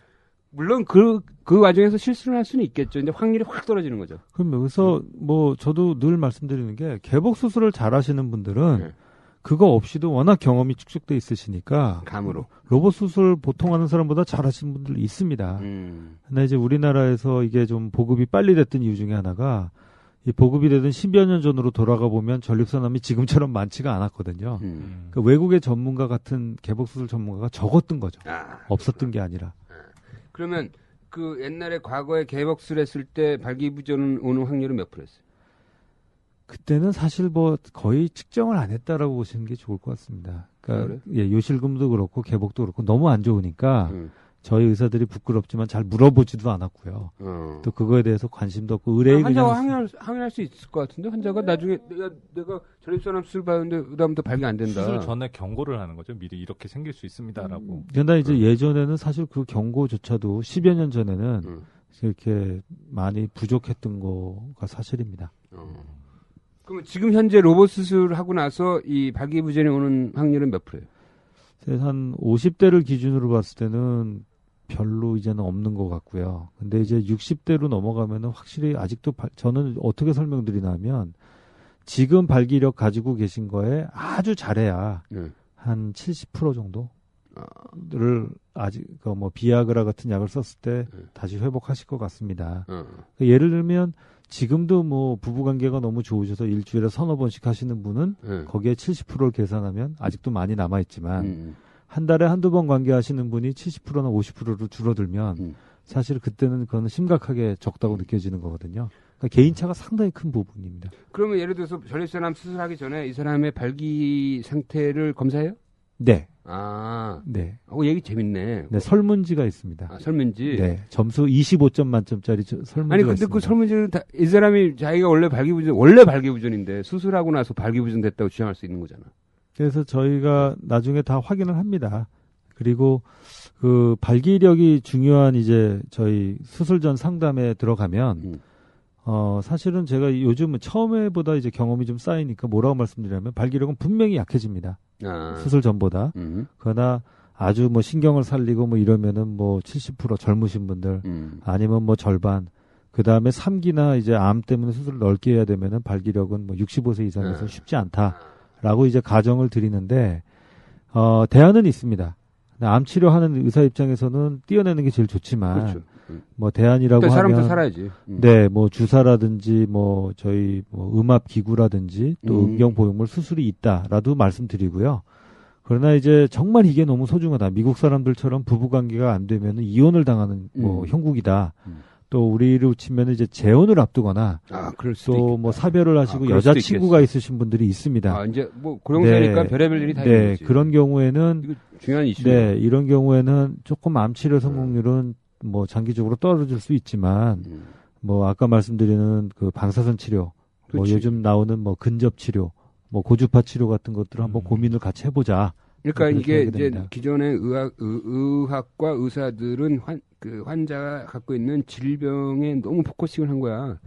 물론 그 과정에서 실수를 할 수는 있겠죠. 근데 확률이 확 떨어지는 거죠. 그럼 여기서 뭐 저도 늘 말씀드리는 게 개복 수술을 잘 하시는 분들은 그거 없이도 워낙 경험이 축적돼 있으시니까 감으로 로봇 수술 보통 하는 사람보다 잘 하시는 분들 있습니다. 근데 이제 우리나라에서 이게 좀 보급이 빨리 됐던 이유 중에 하나가 이 보급이 되던 10여 년 전으로 돌아가 보면 전립선암이 지금처럼 많지가 않았거든요. 그러니까 외국의 전문가 같은 개복 수술 전문가가 적었던 거죠. 없었던 게 아니라. 그러면 그 옛날에 과거에 개복수를 했을 때 발기부전 오는 확률은 몇 %였어요? 그때는 사실 뭐 거의 측정을 안 했다라고 보시는 게 좋을 것 같습니다. 그러니까 요실금도 그렇고 개복도 그렇고 너무 안 좋으니까 저희 의사들이 부끄럽지만 잘 물어보지도 않았고요. 또 그거에 대해서 관심도 없고 의뢰에 환자가 항의할 수 있을 것 같은데 환자가 나중에 내가 전립선암 수술 받는데 그다음부터 발기 안 된다. 수술 전에 경고를 하는 거죠. 미리 이렇게 생길 수 있습니다라고. 그런데 이제 예전에는 사실 그 경고조차도 10여 년 전에는 이렇게 많이 부족했던 거가 사실입니다. 그럼 지금 현재 로봇 수술하고 나서 이 발기부전이 오는 확률은 몇 %예요? 한 50대를 기준으로 봤을 때는 별로 이제는 없는 것 같고요. 근데 이제 60대로 넘어가면은 확실히 아직도 저는 어떻게 설명드리냐면 지금 발기력 가지고 계신 거에 아주 잘해야 한 70% 정도를 아직 뭐 비아그라 같은 약을 썼을 때 다시 회복하실 것 같습니다. 예를 들면 지금도 뭐 부부관계가 너무 좋으셔서 일주일에 서너 번씩 하시는 분은 거기에 70%를 계산하면 아직도 많이 남아있지만 한 달에 한두 번 관계하시는 분이 70%나 50%로 줄어들면 사실 그때는 그거는 심각하게 적다고 느껴지는 거거든요. 그러니까 개인차가 상당히 큰 부분입니다. 그러면 예를 들어서 전립선암 수술하기 전에 이 사람의 발기 상태를 검사해요? 네. 아, 네. 얘기 재밌네. 네, 설문지가 있습니다. 아, 설문지. 네, 점수 25점 만점짜리 설문지가 아니 근데 있습니다. 그 설문지는 이 사람이 자기가 원래 발기부전인데 수술하고 나서 발기부전 됐다고 주장할 수 있는 거잖아. 그래서 저희가 나중에 다 확인을 합니다. 그리고 그 발기력이 중요한 이제 저희 수술 전 상담에 들어가면 사실은 제가 요즘은 처음에보다 이제 경험이 좀 쌓이니까 뭐라고 말씀드리냐면 발기력은 분명히 약해집니다. 수술 전보다. 그러나 아주 뭐 신경을 살리고 뭐 이러면은 뭐 70% 젊으신 분들 아니면 뭐 절반. 그 다음에 3기나 이제 암 때문에 수술을 넓게 해야 되면은 발기력은 뭐 65세 이상에서 쉽지 않다라고 이제 가정을 드리는데 대안은 있습니다. 암 치료하는 의사 입장에서는 띄어내는 게 제일 좋지만 그렇죠. 뭐 대안이라고 하면 사람도 살아야지. 네, 뭐 주사라든지 뭐 저희 뭐 음압 기구라든지 또 음경 보형물 수술이 있다라도 말씀드리고요. 그러나 이제 정말 이게 너무 소중하다. 미국 사람들처럼 부부 관계가 안 되면 이혼을 당하는 뭐 형국이다. 또 우리로 치면 이제 재혼을 앞두거나 또 뭐 사별을 하시고 여자친구가 있으신 분들이 있습니다. 아, 이제 뭐 고령자니까 네. 별의별 일이 다 있는 거지. 그런 경우에는 이거 중요한 이슈예요. 네, 이런 경우에는 조금 암 치료 성공률은 뭐 장기적으로 떨어질 수 있지만 뭐 아까 말씀드리는 그 방사선 치료, 뭐 그치. 요즘 나오는 뭐 근접 치료, 뭐 고주파 치료 같은 것들을 한번 고민을 같이 해보자. 그러니까 이게 이제 됩니다. 기존의 의학과 의사들은 환자가 갖고 있는 질병에 너무 포커싱을 한 거야.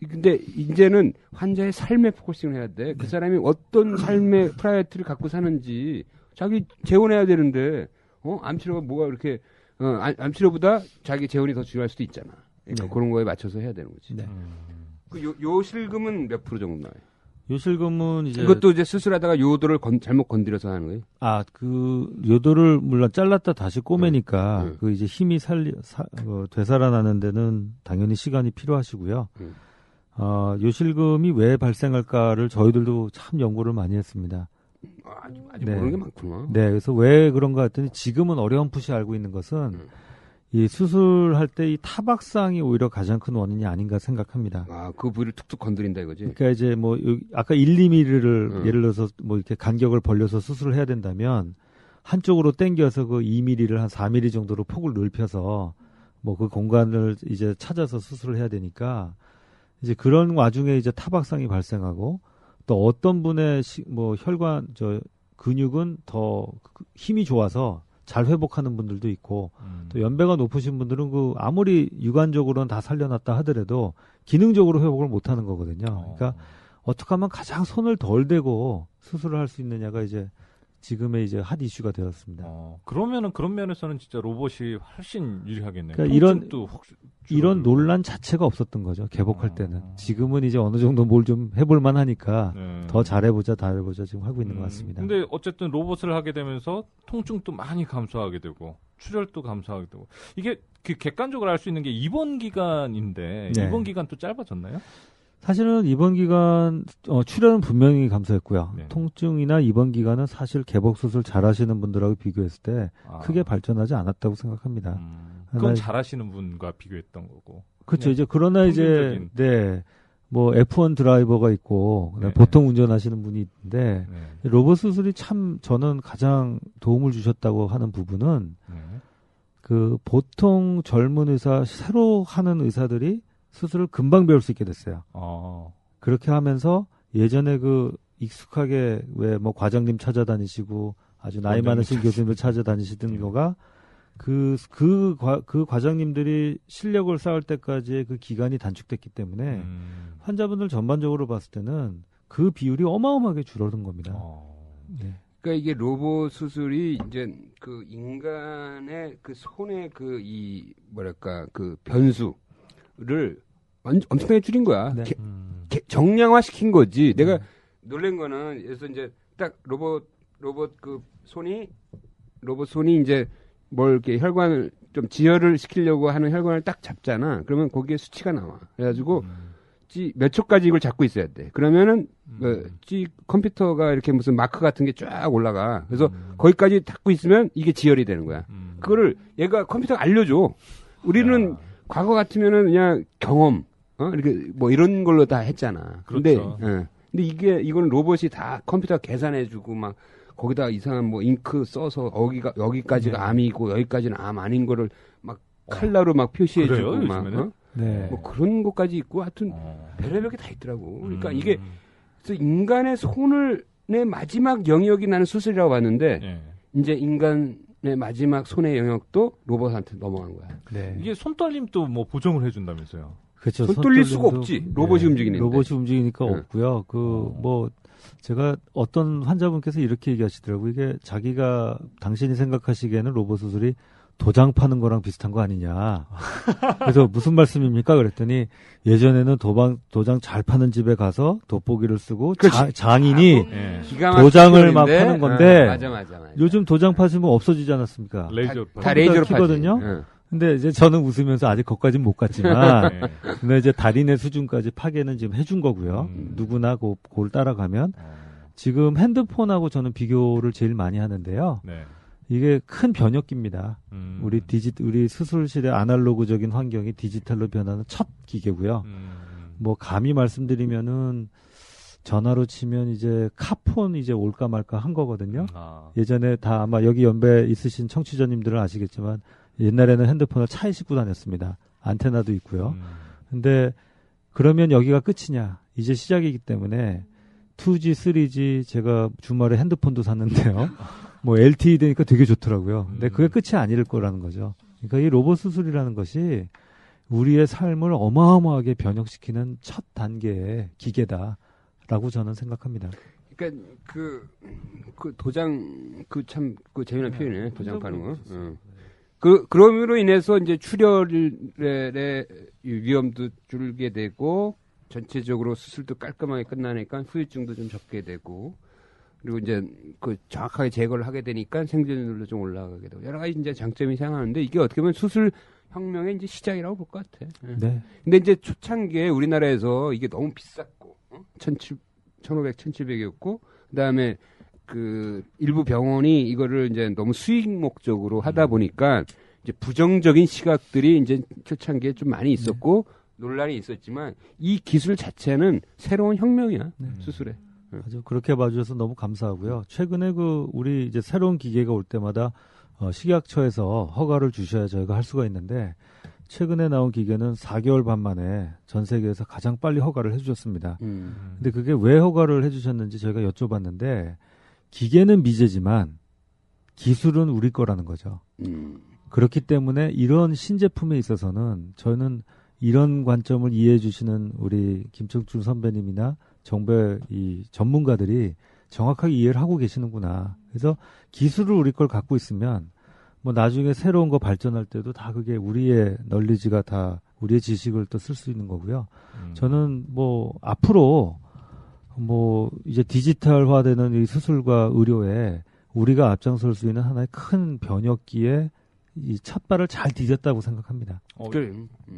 근데 이제는 환자의 삶에 포커싱을 해야 돼. 그 사람이 어떤 삶의 프라이어티를 갖고 사는지 자기 재혼해야 되는데 암 치료가 뭐가 그렇게 암 치료보다 자기 재혼이 더 중요할 수도 있잖아. 그러니까 그런 거에 맞춰서 해야 되는 거지. 네. 그 요실금은 몇 프로 정도 나와요? 요실금은 이제 이것도 이제 수술하다가 요도를 잘못 건드려서 하는 거예요? 그 요도를 물론 잘랐다 다시 꼬매니까 그 이제 힘이 되살아나는 데는 당연히 시간이 필요하시고요. 요실금이 왜 발생할까를 저희들도 참 연구를 많이 했습니다. 아직 모르는 게 많구나. 네, 그래서 왜 그런가 했더니 지금은 어렴풋이 알고 있는 것은 이 수술할 때 이 타박상이 오히려 가장 큰 원인이 아닌가 생각합니다. 그 부위를 툭툭 건드린다 이거지? 그러니까 이제 뭐 아까 1, 2mm를 예를 들어서 뭐 이렇게 간격을 벌려서 수술을 해야 된다면 한쪽으로 당겨서 그 2mm를 한 4mm 정도로 폭을 넓혀서 뭐 그 공간을 이제 찾아서 수술을 해야 되니까 이제 그런 와중에 이제 타박상이 발생하고 또 어떤 분의 뭐 혈관 근육은 더 힘이 좋아서 잘 회복하는 분들도 있고 또 연배가 높으신 분들은 아무리 육안적으로는 다 살려놨다 하더라도 기능적으로 회복을 못하는 거거든요. 그러니까 어떻게 하면 가장 손을 덜 대고 수술을 할 수 있느냐가 이제 지금의 이제 핫 이슈가 되었습니다. 그러면은 그런 면에서는 진짜 로봇이 훨씬 유리하겠네요. 그러니까 이런 논란 자체가 없었던 거죠. 개복할 때는. 지금은 이제 어느 정도 뭘 좀 해볼 만하니까 더 잘해보자 지금 하고 있는 것 같습니다. 근데 어쨌든 로봇을 하게 되면서 통증도 많이 감소하게 되고 출혈도 감소하게 되고 이게 객관적으로 알 수 있는 게 입원 기간인데 입원 기간도 짧아졌나요? 사실은 입원 기간 출혈은 분명히 감소했고요. 통증이나 입원 기간은 사실 개복 수술 잘하시는 분들하고 비교했을 때 크게 발전하지 않았다고 생각합니다. 그건 잘하시는 분과 비교했던 거고. 그렇죠. 이제 그러나 이제 뭐 F1 드라이버가 있고 보통 운전하시는 분이 있는데 로봇 수술이 참 저는 가장 도움을 주셨다고 하는 부분은 그 보통 젊은 의사 새로 하는 의사들이 수술을 금방 배울 수 있게 됐어요. 그렇게 하면서 예전에 익숙하게 왜 뭐 과장님 찾아다니시고 아주 나이 많으신 교수님을 찾아다니시던 거가 그 과장님들이 실력을 쌓을 때까지의 그 기간이 단축됐기 때문에 환자분들 전반적으로 봤을 때는 그 비율이 어마어마하게 줄어든 겁니다. 그러니까 이게 로봇 수술이 이제 그 인간의 그 손의 그 이 뭐랄까 그 변수를 엄청나게 줄인 거야. 네. 정량화 시킨 거지. 내가 놀란 거는 그래서 이제 딱 로봇 그 로봇 손이 이제 뭘 이렇게 혈관을 좀 지혈을 시키려고 하는 혈관을 딱 잡잖아. 그러면 거기에 수치가 나와. 그래가지고 몇 초까지 이걸 잡고 있어야 돼. 그러면은 컴퓨터가 이렇게 무슨 마크 같은 게 쫙 올라가. 그래서 거기까지 잡고 있으면 이게 지혈이 되는 거야. 그거를 얘가 컴퓨터가 알려줘. 우리는 과거 같으면은 그냥 경험, 이렇게 뭐 이런 걸로 다 했잖아. 그렇죠. 근데 이거는 로봇이 다 컴퓨터가 계산해주고 막 거기다 이상한 뭐 잉크 써서 여기까지가 암이고 여기까지는 암 아닌 거를 막 칼라로 막 표시해주고 그래요, 막 뭐 그런 것까지 있고 하여튼 별의별 게 다 있더라고. 그러니까 이게 그래서 인간의 손의 마지막 영역이 나는 수술이라고 봤는데 이제 인간의 마지막 손의 영역도 로봇한테 넘어간 거야. 네. 이게 손떨림도 뭐 보정을 해준다면서요? 그렇죠. 손 떨릴 수가 없지. 로봇이 움직이는데. 로봇이 움직이니까 없고요. 뭐 제가 어떤 환자분께서 이렇게 얘기하시더라고요. 이게 자기가 당신이 생각하시기에는 로봇 수술이 도장 파는 거랑 비슷한 거 아니냐. 그래서 무슨 말씀입니까? 그랬더니 예전에는 도장 잘 파는 집에 가서 돋보기를 쓰고 장인이 도장을 막 파는 건데 맞아. 요즘 도장 파시면 없어지지 않았습니까? 다 레이저로 파거든요. 근데 이제 저는 웃으면서 아직 거기까지는 못 갔지만 근데 이제 달인의 수준까지 파괴는 지금 해준 거고요. 누구나 그걸 따라가면 지금 핸드폰하고 저는 비교를 제일 많이 하는데요. 이게 큰 변혁기입니다. 우리 수술실의 아날로그적인 환경이 디지털로 변하는 첫 기계고요. 뭐 감히 말씀드리면은 전화로 치면 이제 카폰 이제 올까 말까 한 거거든요. 예전에 다 아마 여기 연배 있으신 청취자님들은 아시겠지만 옛날에는 핸드폰을 차에 싣고 다녔습니다. 안테나도 있고요. 근데 그러면 여기가 끝이냐? 이제 시작이기 때문에 2G, 3G 제가 주말에 핸드폰도 샀는데요. 뭐 LTE 되니까 되게 좋더라고요. 근데 그게 끝이 아닐 거라는 거죠. 그러니까 이 로봇 수술이라는 것이 우리의 삶을 어마어마하게 변혁시키는 첫 단계의 기계다라고 저는 생각합니다. 그러니까 그 도장 참 재미난 표현이네. 도장 파는 거. 그럼으로 인해서 이제 출혈의 위험도 줄게 되고 전체적으로 수술도 깔끔하게 끝나니까 후유증도 좀 적게 되고 그리고 이제 그 정확하게 제거를 하게 되니까 생존율도 좀 올라가게 되고 여러 가지 이제 장점이 생각하는데 이게 어떻게 보면 수술 혁명의 이제 시작이라고 볼 것 같아. 네. 근데 이제 초창기에 우리나라에서 이게 너무 비쌌고 1,500, 1,700이었고 그다음에 그 일부 병원이 이거를 이제 너무 수익 목적으로 하다 보니까 이제 부정적인 시각들이 이제 초창기에 좀 많이 있었고 논란이 있었지만 이 기술 자체는 새로운 혁명이야. 수술에. 아주 그렇게 봐주셔서 너무 감사하고요. 최근에 우리 이제 새로운 기계가 올 때마다 식약처에서 허가를 주셔야 저희가 할 수가 있는데 최근에 나온 기계는 4개월 반 만에 전 세계에서 가장 빨리 허가를 해주셨습니다. 근데 그게 왜 허가를 해주셨는지 저희가 여쭤봤는데 기계는 미제지만 기술은 우리 거라는 거죠. 그렇기 때문에 이런 신제품에 있어서는 저는 이런 관점을 이해해 주시는 우리 김청준 선배님이나 정부의 이 전문가들이 정확하게 이해를 하고 계시는구나. 그래서 기술을 우리 걸 갖고 있으면 뭐 나중에 새로운 거 발전할 때도 다 그게 우리의 널리지가 다 우리의 지식을 또 쓸 수 있는 거고요. 저는 뭐 앞으로 뭐 이제 디지털화되는 이 수술과 의료에 우리가 앞장설 수 있는 하나의 큰 변혁기에 이 첫발을 잘 디뎠다고 생각합니다.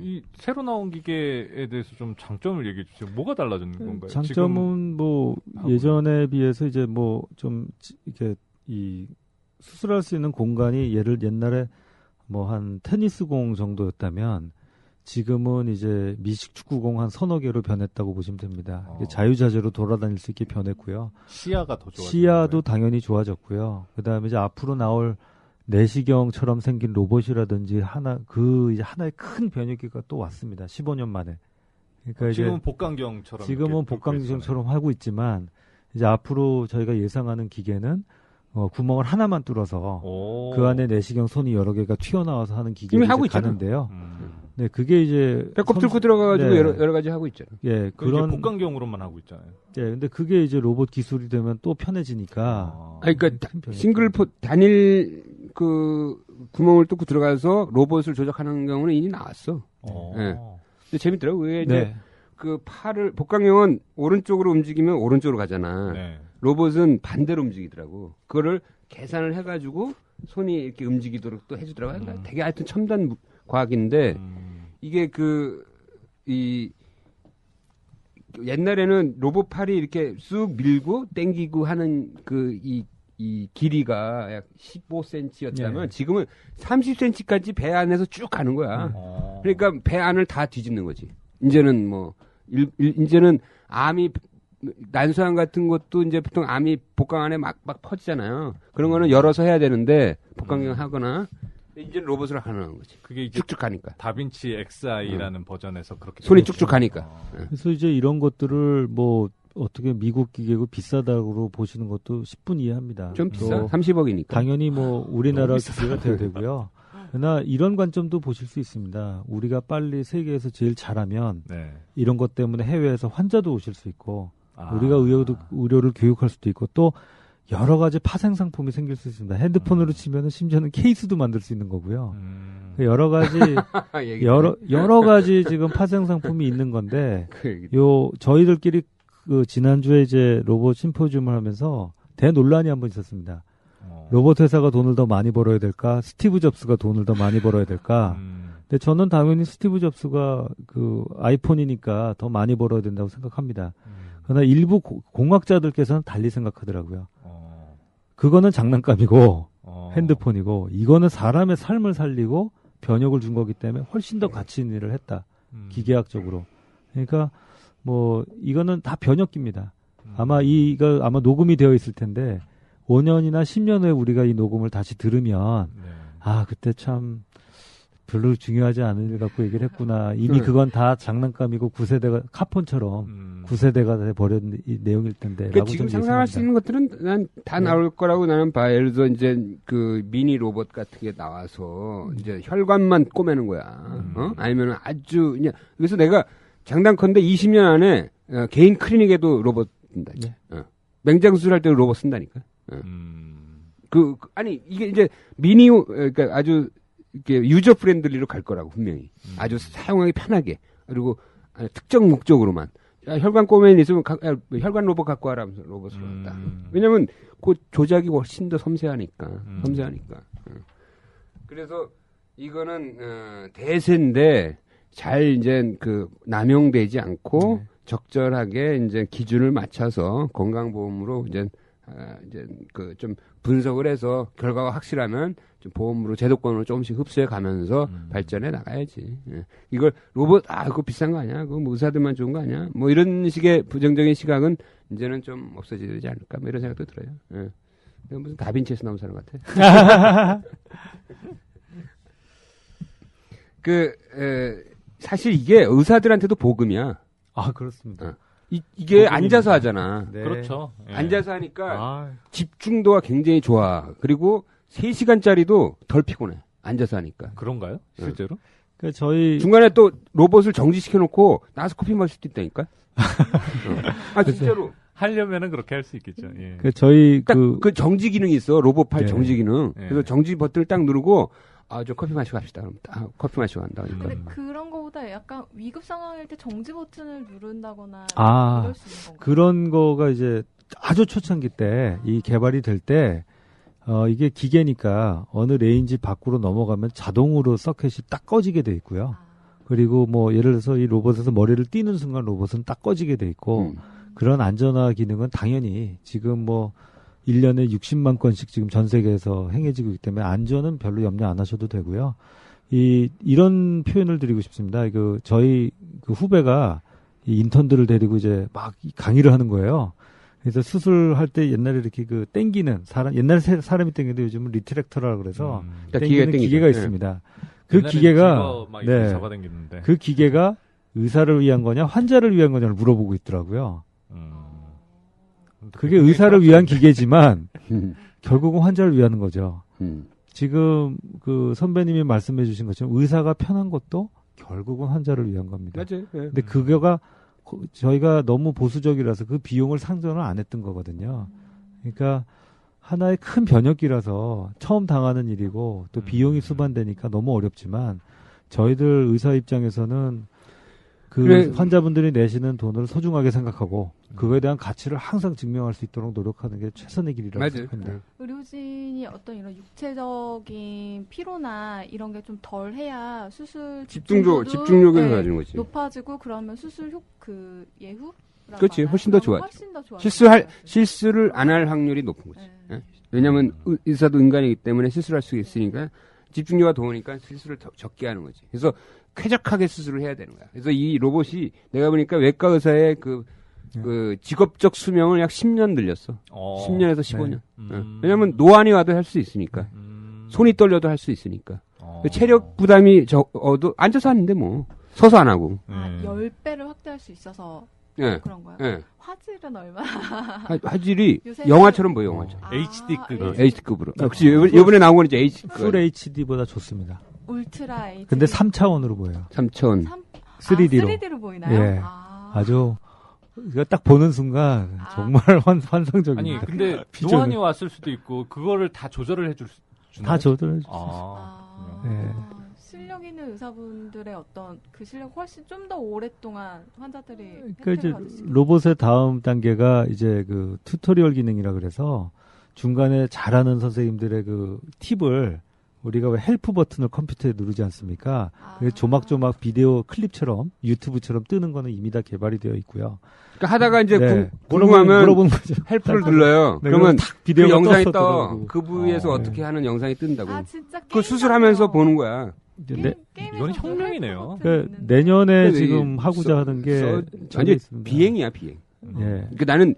이 새로 나온 기계에 대해서 좀 장점을 얘기해 주세요. 뭐가 달라진 건가요? 장점은 뭐 예전에 비해서 이제 뭐 좀 이렇게 이 수술할 수 있는 공간이 옛날에 뭐 한 테니스공 정도였다면 지금은 이제 미식 축구공 한 서너 개로 변했다고 보시면 됩니다. 자유자재로 돌아다닐 수 있게 변했고요. 시야가 더 좋아졌고요. 시야도 당연히 좋아졌고요. 그다음에 이제 앞으로 나올 내시경처럼 생긴 로봇이라든지 이제 하나의 큰 변혁기가 또 왔습니다. 15년 만에. 그러니까 지금은 복강경처럼. 지금은 복강경처럼 하고 있지만 이제 앞으로 저희가 예상하는 기계는 구멍을 하나만 뚫어서 그 안에 내시경 손이 여러 개가 튀어나와서 하는 기계가 가는데요. 네, 그게 이제 배꼽 들고 들어가가지고 네. 여러 가지 하고 있잖아요. 예, 그런 복강경으로만 하고 있잖아요. 예, 근데 그게 이제 로봇 기술이 되면 또 편해지니까. 그러니까 싱글 단일 그 구멍을 뚫고 들어가서 로봇을 조작하는 경우는 이미 나왔어. 예. 근데 재밌더라고. 왜 이제 네. 그 팔을 복강경은 오른쪽으로 움직이면 오른쪽으로 가잖아. 네. 로봇은 반대로 움직이더라고. 그거를 계산을 해가지고 손이 이렇게 움직이도록 또 해주더라고요. 그러니까 되게 하여튼 첨단 과학인데 이게 옛날에는 로봇 팔이 이렇게 쑥 밀고 당기고 하는 이 길이가 약 15cm였다면 예. 지금은 30cm까지 배 안에서 쭉 가는 거야. 그러니까 배 안을 다 뒤집는 거지. 이제는 이제는 암이 난소암 같은 것도 이제 보통 암이 복강 안에 막 퍼지잖아요. 그런 거는 열어서 해야 되는데 복강경 하거나 이제 로봇으로 하는 거지. 그게 이제 쭉쭉 가니까. 다빈치 XI라는 버전에서 그렇게 손이 되겠죠. 쭉쭉 가니까. 그래서 이제 이런 것들을 뭐 어떻게 미국 기계고 비싸다고 보시는 것도 10분 이해합니다. 좀 비싸. 30억이니까. 당연히 뭐 우리나라 기계가 돼야 되고요. 그러나 이런 관점도 보실 수 있습니다. 우리가 빨리 세계에서 제일 잘하면 네. 이런 것 때문에 해외에서 환자도 오실 수 있고 우리가 의료를 교육할 수도 있고 또 여러 가지 파생 상품이 생길 수 있습니다. 핸드폰으로 치면은 심지어는 케이스도 만들 수 있는 거고요. 여러 가지 여러 가지 지금 파생 상품이 있는 건데 저희들끼리 그 지난주에 이제 로봇 심포지움을 하면서 대논란이 한번 있었습니다. 로봇 회사가 돈을 더 많이 벌어야 될까? 스티브 잡스가 돈을 더 많이 벌어야 될까? 근데 저는 당연히 스티브 잡스가 그 아이폰이니까 더 많이 벌어야 된다고 생각합니다. 그러나 일부 공학자들께서는 달리 생각하더라고요. 그거는 장난감이고 핸드폰이고 이거는 사람의 삶을 살리고 변혁을 준 거기 때문에 훨씬 더 가치 있는 일을 했다. 기계학적으로. 그러니까 뭐 이거는 다 변혁기입니다. 아마 아마 녹음이 되어 있을 텐데 5년이나 10년 후에 우리가 이 녹음을 다시 들으면 그때 참 별로 중요하지 않은 일 갖고 얘기를 했구나. 이미 그건 다 장난감이고 9세대가 카폰처럼 9세대가 돼버린 이 내용일 텐데. 그러니까 지금 상상할 수 있는 것들은 난 다 나올 거라고 나는 봐. 예를 들어 이제 그 미니 로봇 같은 게 나와서 이제 혈관만 꼬매는 거야. 아니면 아주 그냥 그래서 내가 장단컨대 20년 안에 개인 클리닉에도 로봇 쓴다. 맹장 수술할 때도 로봇 쓴다니까. 아니 이게 이제 그러니까 아주 이렇게 유저 프렌들리로 갈 거라고 분명히 아주 사용하기 편하게 그리고 특정 목적으로만 혈관 꼬맨 있으면 혈관 로봇 갖고 와라면서 로봇을 갖다. 왜냐면 그 조작이 훨씬 더 섬세하니까. 그래서 이거는 대세인데 잘 이제 그 남용되지 않고 적절하게 이제 기준을 맞춰서 건강보험으로 이제 그 좀 분석을 해서 결과가 확실하면 좀 보험으로 제도권으로 조금씩 흡수해 가면서 발전해 나가야지. 이걸 로봇 그거 비싼 거 아니야? 그거 뭐 의사들만 좋은 거 아니야? 뭐 이런 식의 부정적인 시각은 이제는 좀 없어지지 않을까? 뭐 이런 생각도 들어요. 무슨 다빈치에서 나온 사람 같아. 사실 이게 의사들한테도 복음이야. 그렇습니다. 이게 앉아서 하잖아. 네. 그렇죠. 예. 앉아서 하니까 집중도가 굉장히 좋아. 그리고 3시간짜리도 덜 피곤해. 앉아서 하니까. 그런가요? 실제로? 그러니까 저희 중간에 또 로봇을 정지시켜 놓고 나와서 커피 마실 수도 있다니까. 진짜로. 하려면은 그렇게 할 수 있겠죠. 예. 그 저희 딱 그 정지 기능이 있어. 로봇 팔 네. 정지 기능. 네. 그래서 정지 버튼을 딱 누르고 저 커피 마시고 갑시다. 그럼 딱 커피 마시고 간다. 근데 그런 거보다 약간 위급 상황일 때 정지 버튼을 누른다거나 이럴 수 있는 건가요? 그런 거가 이제 아주 초창기 때 이 개발이 될 때 이게 기계니까 어느 레인지 밖으로 넘어가면 자동으로 서킷이 딱 꺼지게 돼 있고요. 그리고 뭐 예를 들어서 이 로봇에서 머리를 띄는 순간 로봇은 딱 꺼지게 돼 있고 그런 안전화 기능은 당연히 지금 뭐 1년에 60만 건씩 지금 전 세계에서 행해지고 있기 때문에 안전은 별로 염려 안 하셔도 되고요. 이런 표현을 드리고 싶습니다. 저희 그 후배가 이 인턴들을 데리고 이제 막 강의를 하는 거예요. 그래서 수술할 때 옛날에 이렇게 땡기는 옛날에 사람이 땡기는데 요즘은 리트랙터라고 그래서 땡기는 기계가 있습니다. 그 기계가 그 기계가 의사를 위한 거냐 환자를 위한 거냐를 물어보고 있더라고요. 그게 의사를 위한 기계지만 결국은 환자를 위하는 거죠. 지금 그 선배님이 말씀해 주신 것처럼 의사가 편한 것도 결국은 환자를 위한 겁니다. 맞아요. 네. 근데 그거가 저희가 너무 보수적이라서 그 비용을 상정을 안 했던 거거든요. 그러니까 하나의 큰 변혁기라서 처음 당하는 일이고 또 비용이 수반되니까 너무 어렵지만 저희들 의사 입장에서는 그 환자분들이 내시는 돈을 소중하게 생각하고 그거에 대한 가치를 항상 증명할 수 있도록 노력하는 게 최선의 길이라고 생각합니다. 의료진이 어떤 이런 육체적인 피로나 이런 게 좀 덜 해야 수술 집중력을 가지는 거지. 높아지고 그러면 수술 예후? 그렇지, 훨씬 더 좋아. 실수를 안 할 확률이 높은 거지. 네. 왜냐하면 의사도 인간이기 때문에 실수를 할 수 있으니까 집중력가 좋으니까 실수를 더 적게 하는 거지. 그래서 쾌적하게 수술을 해야 되는 거야. 그래서 이 로봇이 내가 보니까 외과 의사의 그 직업적 수명을 약 10년 늘렸어. 10년에서 15년. 네. 왜냐하면 노안이 와도 할 수 있으니까. 손이 떨려도 할 수 있으니까. 체력 부담이 적어도 앉아서 하는데 뭐 서서 안 하고. 10배를 확대할 수 있어서 네. 그런 거예요? 네. 화질은 얼마나? 화질이 영화처럼 보여, 영화처럼. HD급. HD급으로. 혹시 이번에 나온 건 이제 HD급. 풀 HD보다 좋습니다. 울트라 HD. 근데 3차원으로 보여요. 3차원. 3D로. 3D로 보이나요? 예. 아주 이거 딱 보는 순간 정말 환상적입니다. 아니, 근데 노안이 왔을 수도 있고 그거를 다 조절을 해줄 수 다 조절해 줄 수 있어요. 실력 있는 의사분들의 어떤 그 실력 훨씬 좀 더 오랫동안 환자들이 그러니까 이제 로봇의 다음 단계가 이제 그 튜토리얼 기능이라 그래서 중간에 잘하는 선생님들의 그 팁을 우리가 왜 헬프 버튼을 컴퓨터에 누르지 않습니까? 조막조막 비디오 클립처럼 유튜브처럼 뜨는 거는 이미 다 개발이 되어 있고요. 그러니까 하다가 이제 궁금하면 물어보는 거죠. 헬프를 눌러요. 네, 그러면 비디오 그 영상이 떠. 그 부위에서 어떻게 하는 영상이 뜬다고. 진짜 그 수술하면서 보는 거야. 이건 혁명이네요. 그러니까 내년에 지금 하고자 하는 게 완전 비행이야, 비행. 예. 그 나는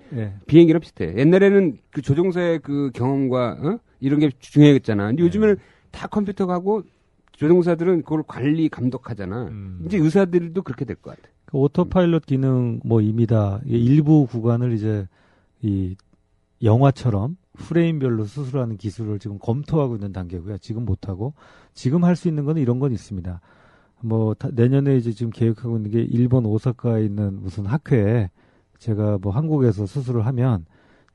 비행기랑 비슷해. 옛날에는 그 조종사의 그 경험과 이런 게 중요했잖아. 근데 요즘에는 다 컴퓨터가 하고 조종사들은 그걸 관리 감독하잖아. 이제 의사들도 그렇게 될 것 같아. 그 오토파일럿 기능 뭐 이미 다 일부 구간을 이제 이 영화처럼 프레임별로 수술하는 기술을 지금 검토하고 있는 단계고요. 지금 못하고 지금 할 수 있는 건 이런 건 있습니다. 뭐 내년에 이제 지금 계획하고 있는 게 일본 오사카에 있는 무슨 학회에 제가 뭐 한국에서 수술을 하면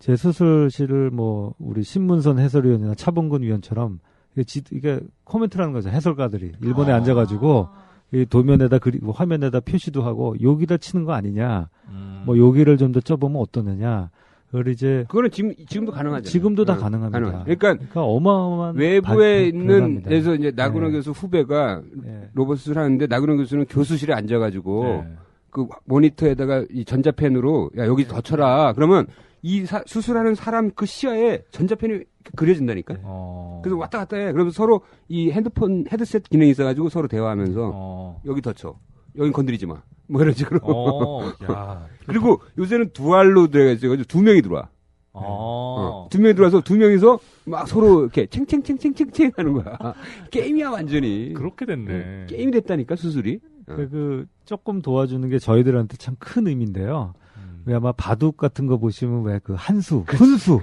제 수술실을 뭐 우리 신문선 해설위원이나 차범근 위원처럼 이게 코멘트라는 거죠. 해설가들이 일본에 앉아가지고 이 도면에다 그리고 화면에다 표시도 하고 여기다 치는 거 아니냐. 뭐 여기를 좀 더 쪄보면 어떠느냐. 그걸 이제 그거는 지금도 가능하죠. 지금도 다 가능합니다. 그러니까 어마어마한 외부에 있는 데서 이제 나그노 교수 후배가 로봇 수술하는데 나그노 교수는 교수실에 앉아가지고 그 모니터에다가 이 전자펜으로 야 여기 더 쳐라. 그러면 이 수술하는 사람 그 시야에 전자펜이 그려진다니까. 그래서 왔다 갔다 해. 그러면서 서로 이 핸드폰 헤드셋 기능이 있어가지고 서로 대화하면서 여기 더 쳐. 여긴 건드리지 마. 뭐 이런 식으로. 그리고 요새는 두알로 들어가지고 2명이 들어와. 2명이 들어와서 2명이서 막 서로 이렇게 챙챙챙챙챙챙 하는 거야. 게임이야 완전히. 그렇게 됐네. 게임이 됐다니까 수술이. 그 조금 도와주는 게 저희들한테 참 큰 의미인데요. 왜 아마 바둑 같은 거 보시면 왜 그 한수, 훈수.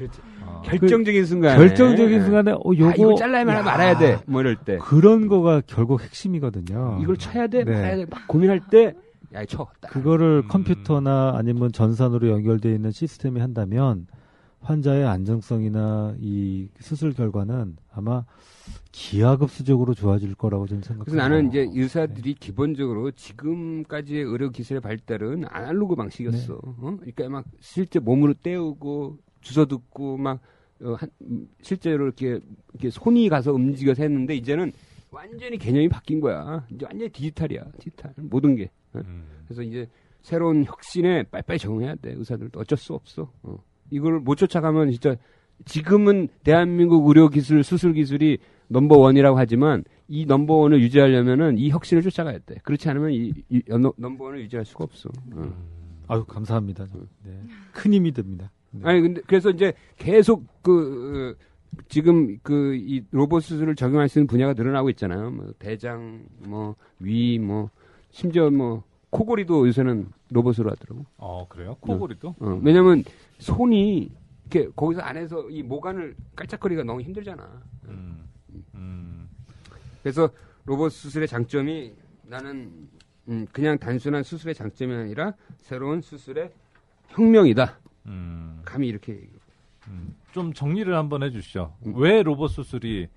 결정적인 순간에. 결정적인 순간에 요거 이거 잘라야 말아야 돼. 뭐 이럴 때. 그런 거가 결국 핵심이거든요. 이걸 쳐야 돼, 말아야 돼. 막 고민할 때 야, 쳐. 그거를 컴퓨터나 아니면 전산으로 연결되어 있는 시스템이 한다면 환자의 안정성이나 이 수술 결과는 아마 기하급수적으로 좋아질 거라고 저는 생각합니다. 그래서 나는 이제 의사들이 기본적으로 지금까지의 의료 기술의 발달은 아날로그 방식이었어. 그러니까 막 실제 몸으로 때우고 주소 듣고 막 실제로 이렇게 손이 가서 움직여서 했는데 이제는 완전히 개념이 바뀐 거야. 이제 완전히 디지털이야. 디지털 모든 게. 그래서 이제 새로운 혁신에 빨리빨리 적응해야 돼. 의사들도 어쩔 수 없어. 이걸 못 쫓아가면 진짜 지금은 대한민국 의료 기술, 수술 기술이 넘버원이라고 하지만 이 넘버원을 유지하려면은 이 혁신을 쫓아가야 돼. 그렇지 않으면 이 넘버원을 유지할 수가 없어. 아유, 감사합니다. 네. 큰 힘이 됩니다. 네. 아니, 근데 그래서 이제 계속 지금 이 로봇 수술을 적용할 수 있는 분야가 늘어나고 있잖아요. 뭐 대장, 뭐 위, 뭐 심지어 뭐 코골이도 요새는 로봇으로 하더라고. 그래요? 코골이도? 왜냐면 손이 이렇게 거기서 안에서 이 모관을 깔짝거리기가 너무 힘들잖아. 그래서 로봇 수술의 장점이 나는 그냥 단순한 수술의 장점이 아니라 새로운 수술의 혁명이다. 감히 이렇게 얘기해요. 좀 정리를 한번 해주시죠. 왜 로봇 수술이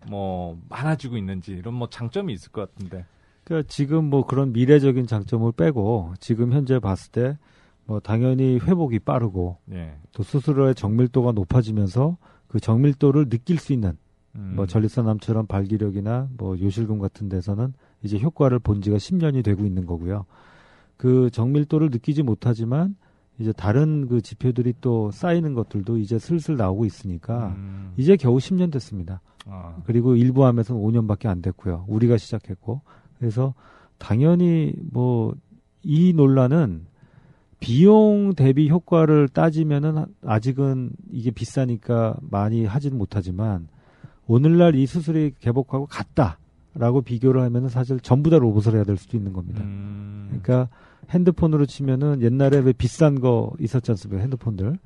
뭐 많아지고 있는지 이런 뭐 장점이 있을 것 같은데. 그러니까 지금 뭐 그런 미래적인 장점을 빼고 지금 현재 봤을 때 뭐 당연히 회복이 빠르고 예. 또 수술의 정밀도가 높아지면서 그 정밀도를 느낄 수 있는 뭐 전립선암처럼 발기력이나 뭐 요실금 같은 데서는 이제 효과를 본 지가 10년이 되고 있는 거고요. 그 정밀도를 느끼지 못하지만 이제 다른 그 지표들이 또 쌓이는 것들도 이제 슬슬 나오고 있으니까 이제 겨우 10년 됐습니다. 그리고 일부 암에서는 5년밖에 안 됐고요. 우리가 시작했고. 그래서 당연히 뭐 이 논란은 비용 대비 효과를 따지면은 아직은 이게 비싸니까 많이 하지는 못하지만 오늘날 이 수술이 개복하고 같다라고 비교를 하면은 사실 전부 다 로봇을 해야 될 수도 있는 겁니다. 그러니까 핸드폰으로 치면은 옛날에 왜 비싼 거 있었지 않습니까? 핸드폰들.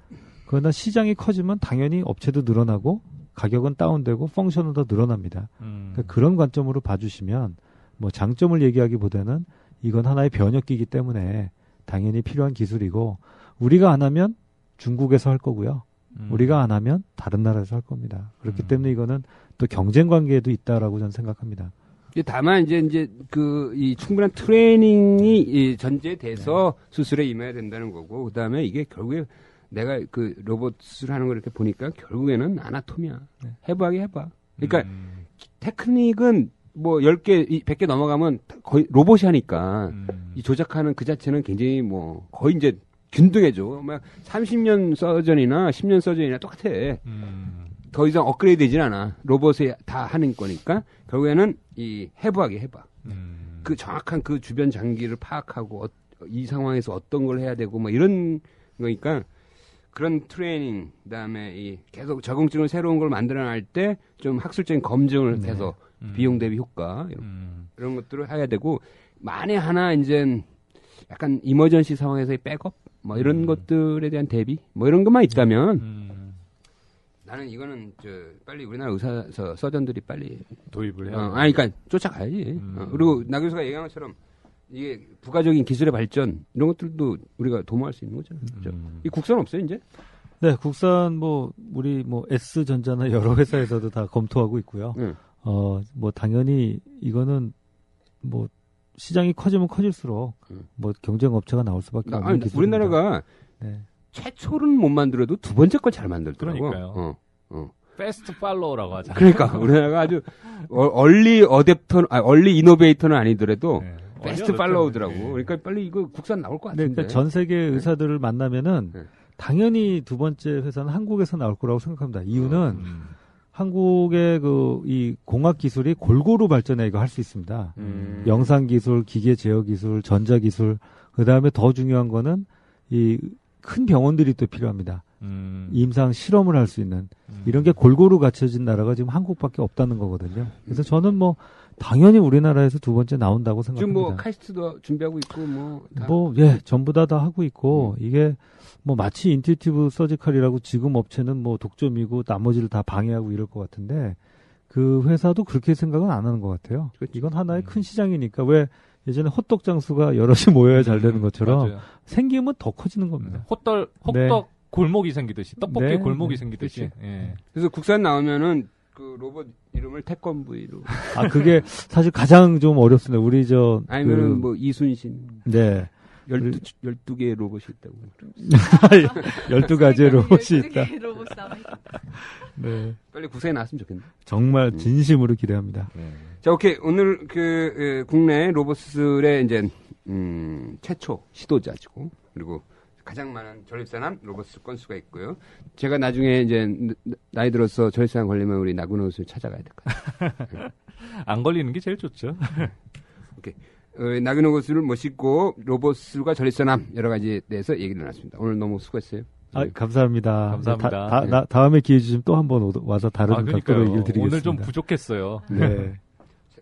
그러나 시장이 커지면 당연히 업체도 늘어나고 가격은 다운되고 펑션은 더 늘어납니다. 그러니까 그런 관점으로 봐주시면 뭐 장점을 얘기하기보다는 이건 하나의 변혁기이기 때문에 당연히 필요한 기술이고 우리가 안 하면 중국에서 할 거고요. 우리가 안 하면 다른 나라에서 할 겁니다. 그렇기 때문에 이거는 또 경쟁 관계에도 있다라고 저는 생각합니다. 다만 이제 이 충분한 트레이닝이 전제돼서 수술에 임해야 된다는 거고 그다음에 이게 결국에 내가 그 로봇 수술하는 걸 이렇게 보니까 결국에는 아나토미야. 해부하게 해봐. 그러니까 테크닉은 뭐 10개, 100개 넘어가면 거의 로봇이 하니까 이 조작하는 그 자체는 굉장히 뭐 거의 이제 균등해져. 막 30년 서전이나 10년 서전이나 똑같아. 더 이상 업그레이드 되진 않아. 로봇이 다 하는 거니까 결국에는 이 해부하게 해봐. 그 정확한 그 주변 장기를 파악하고 이 상황에서 어떤 걸 해야 되고 뭐 이런 거니까 그런 트레이닝 그다음에 이 계속 적응증을 새로운 걸 만들어낼 때 좀 학술적인 검증을 해서 비용 대비 효과 이런 것들을 해야 되고 만에 하나 이제 약간 이머전시 상황에서의 백업 뭐 이런 것들에 대한 대비 뭐 이런 것만 있다면 나는 이거는 빨리 우리나라 의사 서전들이 빨리 도입을 해야 그러니까 쫓아가야지. 그리고 나 교수가 얘기한 것처럼 이게 부가적인 기술의 발전 이런 것들도 우리가 도모할 수 있는 거잖아요. 그렇죠? 이 국산 없어요 이제? 네, 국산 뭐 우리 뭐 S전자나 여러 회사에서도 다 검토하고 있고요. 뭐 당연히 이거는 뭐 시장이 커지면 커질수록 뭐 경쟁 업체가 나올 수밖에 없는 기술입니다. 우리나라가 네. 최초는 못 만들어도 두 번째 걸 잘 만들더라고. 그러니까요. 패스트 팔로우라고 하잖아요. 그러니까 우리나라가 아주 얼리 어댑터, 얼리 이노베이터는 아니더라도 패스트 팔로우더라고. 그러니까 빨리 이거 국산 나올 것 같은데. 그러니까 전 세계 의사들을 만나면은 당연히 두 번째 회사는 한국에서 나올 거라고 생각합니다. 이유는 한국의 이 공학 기술이 골고루 발전해 이거 할 수 있습니다. 영상 기술, 기계 제어 기술, 전자 기술, 그 다음에 더 중요한 거는 이 큰 병원들이 또 필요합니다. 임상 실험을 할 수 있는 이런 게 골고루 갖춰진 나라가 지금 한국밖에 없다는 거거든요. 그래서 저는 뭐 당연히 우리나라에서 두 번째 나온다고 생각합니다. 지금 뭐 카이스트도 준비하고 있고 전부 다 하고 있고 이게 뭐 마치 인튜이티브 서지컬이라고 지금 업체는 뭐 독점이고 나머지를 다 방해하고 이럴 것 같은데 그 회사도 그렇게 생각은 안 하는 것 같아요. 이건 하나의 큰 시장이니까 왜 예전에 호떡 장수가 여럿이 모여야 잘 되는 것처럼 맞아요. 생기면 더 커지는 겁니다. 호떡 골목이 생기듯이 떡볶이 골목이 생기듯이. 예. 그래서 국산 나오면은 그 로봇 이름을 태권브이로. 그게 사실 가장 좀 어렵습니다. 우리 아니면은 뭐 이순신. 네. 12개의 로봇이 있다고. 12가지의 로봇이 있다. 네. 빨리 국산에 나왔으면 좋겠네. 정말 진심으로 기대합니다. 자, 오케이. 오늘 국내 로봇 수술의 이제 최초 시도자죠. 그리고 가장 많은 전립선암 로봇 수술 건수가 있고요. 제가 나중에 이제 나이 들어서 전립선암 걸리면 우리 나군호 교수 찾아가야 될 것 같아요. 안 걸리는 게 제일 좋죠. 오케이. 나균호 교수를 모시고 로봇 수술과 전립선암 여러 가지에 대해서 얘기를 나눴습니다. 오늘 너무 수고했어요. 감사합니다. 감사합니다. 다음에 기회 주시면 또 한 번 와서 다른 각도로 얘기를 드리겠습니다. 오늘 좀 부족했어요. 네.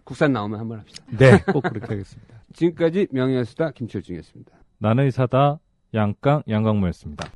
국산 나오면 한번 합시다. 네, 꼭 그렇게 하겠습니다. 지금까지 명예수다 김철중이었습니다. 나는 의사다 양강모였습니다.